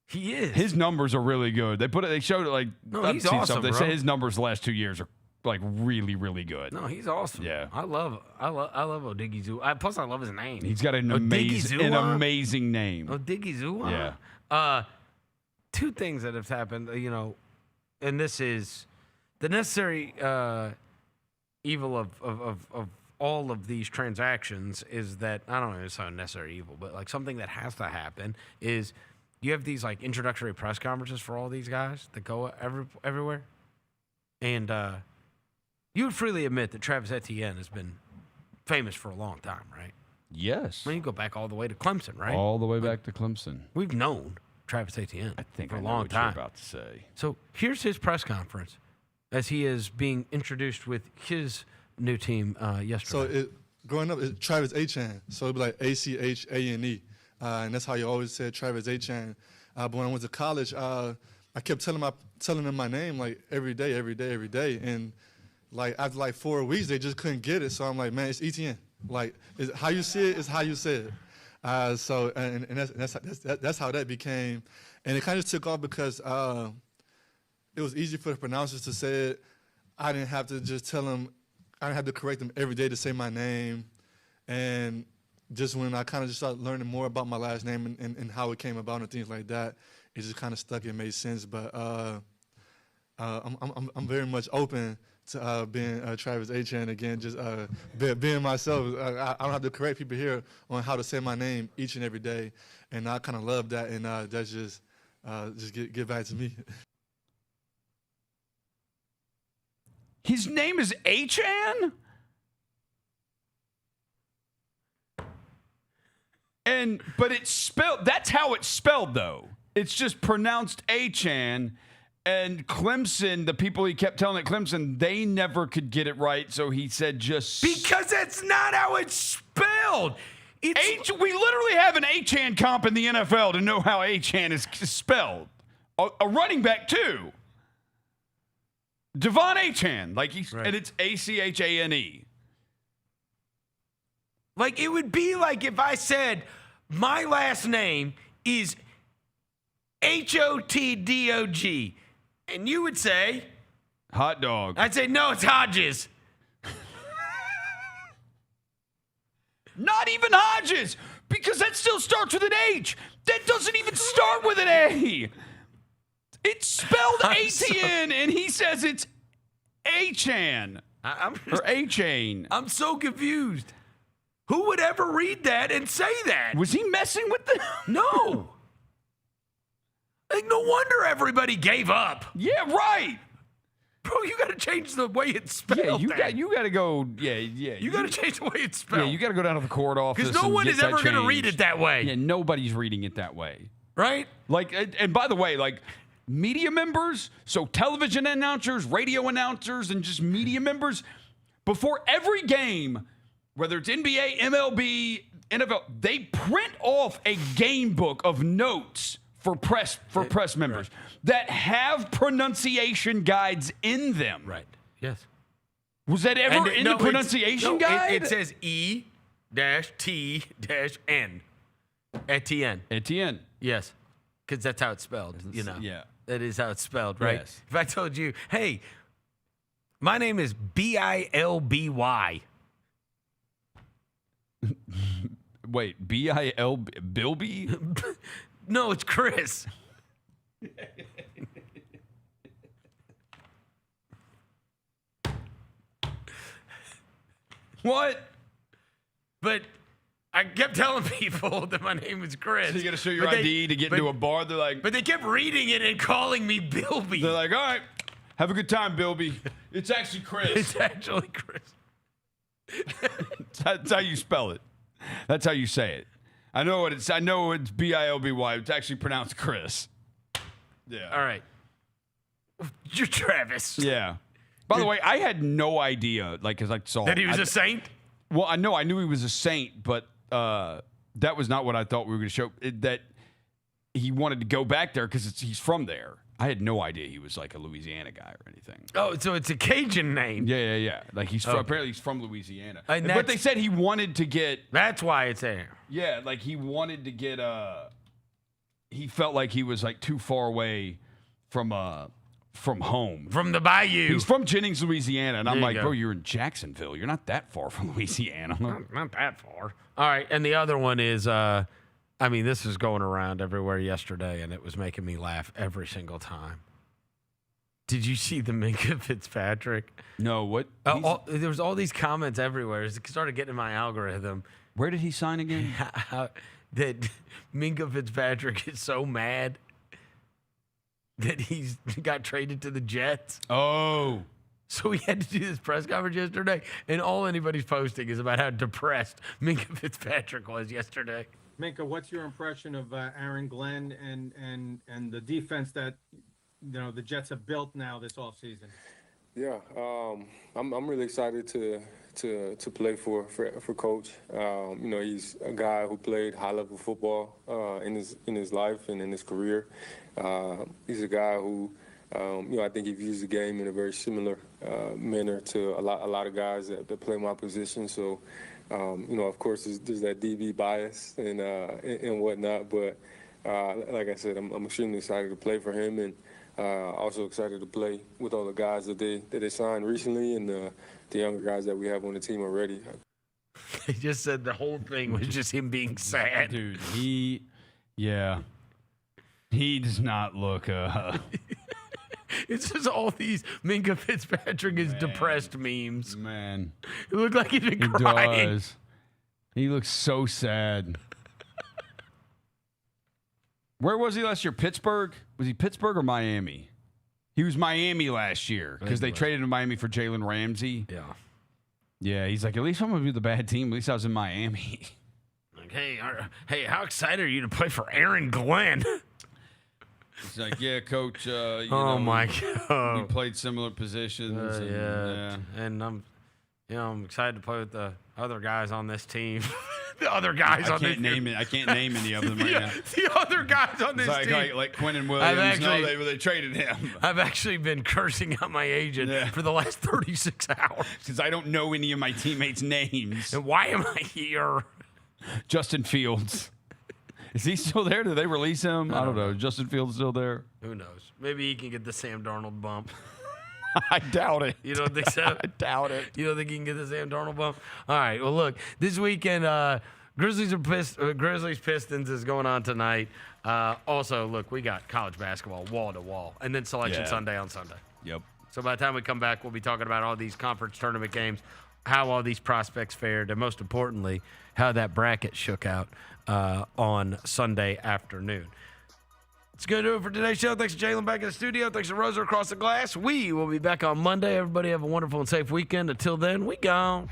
He is. His numbers are really good. They showed it like. No, he's awesome. They bro. say his numbers the last 2 years are like really, really good. No, he's awesome. Yeah. I love Odigizua. Plus, I love his name. He's got an amazing name. Odigizua. Yeah. Two things that have happened. And this is the necessary evil of all of these transactions is that I don't know if it's not necessary evil, but like something that has to happen is you have these like introductory press conferences for all these guys that go everywhere, and you would freely admit that Travis Etienne has been famous for a long time, right? Yes. I mean, you go back all the way to Clemson, right? All the way back to Clemson. We've known Travis Etienne for a long time. You're about to say. So here's his press conference as he is being introduced with his new team yesterday. So growing up, it's Travis Etienne. So it'd be like Achane. And that's how you always said Travis Etienne. But when I went to college, I kept telling them my name like every day. And like after like 4 weeks, they just couldn't get it. So I'm like, man, it's Etienne. Like how you see it is how you say it. So that's how that became. And it kind of took off because it was easy for the pronouncers to say it. I didn't have to just tell them. I didn't have to correct them every day to say my name. And just when I kind of just started learning more about my last name and how it came about and things like that, it just kind of stuck. It made sense. But I'm very much open to being Travis Etienne again, just being myself. I don't have to correct people here on how to say my name each and every day, and I kind of love that, and that's just get back to me. His name is Etienne? But it's spelled, that's how it's spelled though. It's just pronounced Etienne. And Clemson, the people he kept telling at Clemson, they never could get it right. So he said because that's not how it's spelled. We literally have an Etienne comp in the NFL to know how Etienne is spelled. A running back too. Devon Etienne, and it's Achane. Like it would be like if I said my last name is Hotdog, and you would say hot dog. I'd say no, it's Hodges. Not even Hodges, because that still starts with an H. That doesn't even start with an A. It's spelled Etienne, and he says it's Achan or Achane. I'm so confused. Who would ever read that and say that? Was he messing with the? No. Like, no wonder everybody gave up. Yeah, right. Bro, you got to change the way it's spelled. Yeah, you got to go. Yeah. You got to change the way it's spelled. Yeah, you got to go down to the court office. Because no one is ever going to read it that way. Yeah, nobody's reading it that way. Right? Like, and by the way, like media members, so television announcers, radio announcers, and just media members, before every game, whether it's NBA, MLB, NFL, they print off a game book of notes for press members that have pronunciation guides in them. Right. Yes. Was that ever in the pronunciation guide? It says E-T-N. Etienne. Yes. Because that's how it's spelled, Yeah. That is how it's spelled, right? Yes. If I told you, hey, my name is Bilby. Wait, B-I-L Bilby? No, it's Chris. What? But I kept telling people that my name was Chris. So you got to show your ID to get into a bar. They're like, but they kept reading it and calling me Bilby. They're like, all right, have a good time, Bilby. It's actually Chris. It's actually Chris. That's how you spell it. That's how you say it. I know it's Bilby. It's actually pronounced Chris. Yeah. All right. You're Travis. Yeah. By the way, I had no idea, because I saw that he was a saint. Well, I knew he was a saint, but that was not what I thought we were going to show. That he wanted to go back there because he's from there. I had no idea he was like a Louisiana guy or anything. Oh, so it's a Cajun name. Yeah. Like apparently he's from Louisiana. But they said he wanted to get. That's why it's there. Yeah, like he wanted to get. He felt like he was like too far away from home. From the bayou. He's from Jennings, Louisiana. And I'm like, go. bro, you're in Jacksonville. You're not that far from Louisiana. Not that far. All right. And the other one is, this was going around everywhere yesterday, and it was making me laugh every single time. Did you see the Minka Fitzpatrick? No, what? There was all these comments everywhere. It started getting in my algorithm. Where did he sign again? That Minka Fitzpatrick is so mad that he's got traded to the Jets. Oh. So he had to do this press conference yesterday, and all anybody's posting is about how depressed Minka Fitzpatrick was yesterday. Minka, what's your impression of Aaron Glenn and the defense that the Jets have built now this offseason? Yeah, I'm really excited to play for Coach. He's a guy who played high level football in his life and in his career. He's a guy who I think he views the game in a very similar manner to a lot of guys that play my position. So of course there's that DB bias and whatnot, but like I said, I'm extremely excited to play for him, and also excited to play with all the guys that they signed recently and the younger guys that we have on the team already. He just said the whole thing was just him being sad. Dude, he does not look It's just all these Minka Fitzpatrick is depressed memes. Man. It looked like he'd been crying. Does. He looks so sad. Where was he last year? Pittsburgh? Was he Pittsburgh or Miami? He was Miami last year because they traded to Miami for Jalen Ramsey. Yeah. Yeah, he's like, at least I'm going to be the bad team. At least I was in Miami. Like, hey, how excited are you to play for Aaron Glenn? He's like, yeah, Coach. My God. We played similar positions. And I'm excited to play with the other guys on this team. The other guys on this team. I can't name any of them right now. The other guys on this team. Like Quentin Williams. They traded him. I've actually been cursing out my agent for the last 36 hours. Because I don't know any of my teammates' names. And why am I here? Justin Fields. Is he still there? Did they release him? I don't know. Justin Fields still there? Who knows? Maybe he can get the Sam Darnold bump. I doubt it. You don't think so? I doubt it. You don't think he can get the Sam Darnold bump? All right. Well, look, this weekend, Grizzlies Pistons is going on tonight. Also, look, we got college basketball wall to wall, and then Selection Sunday on Sunday. Yep. So by the time we come back, we'll be talking about all these conference tournament games, how all these prospects fared, and most importantly, how that bracket shook out on Sunday afternoon. It's going to do it for today's show. Thanks to Jalen back in the studio. Thanks to Rosa across the glass. We will be back on Monday. Everybody have a wonderful and safe weekend. Until then, we gone.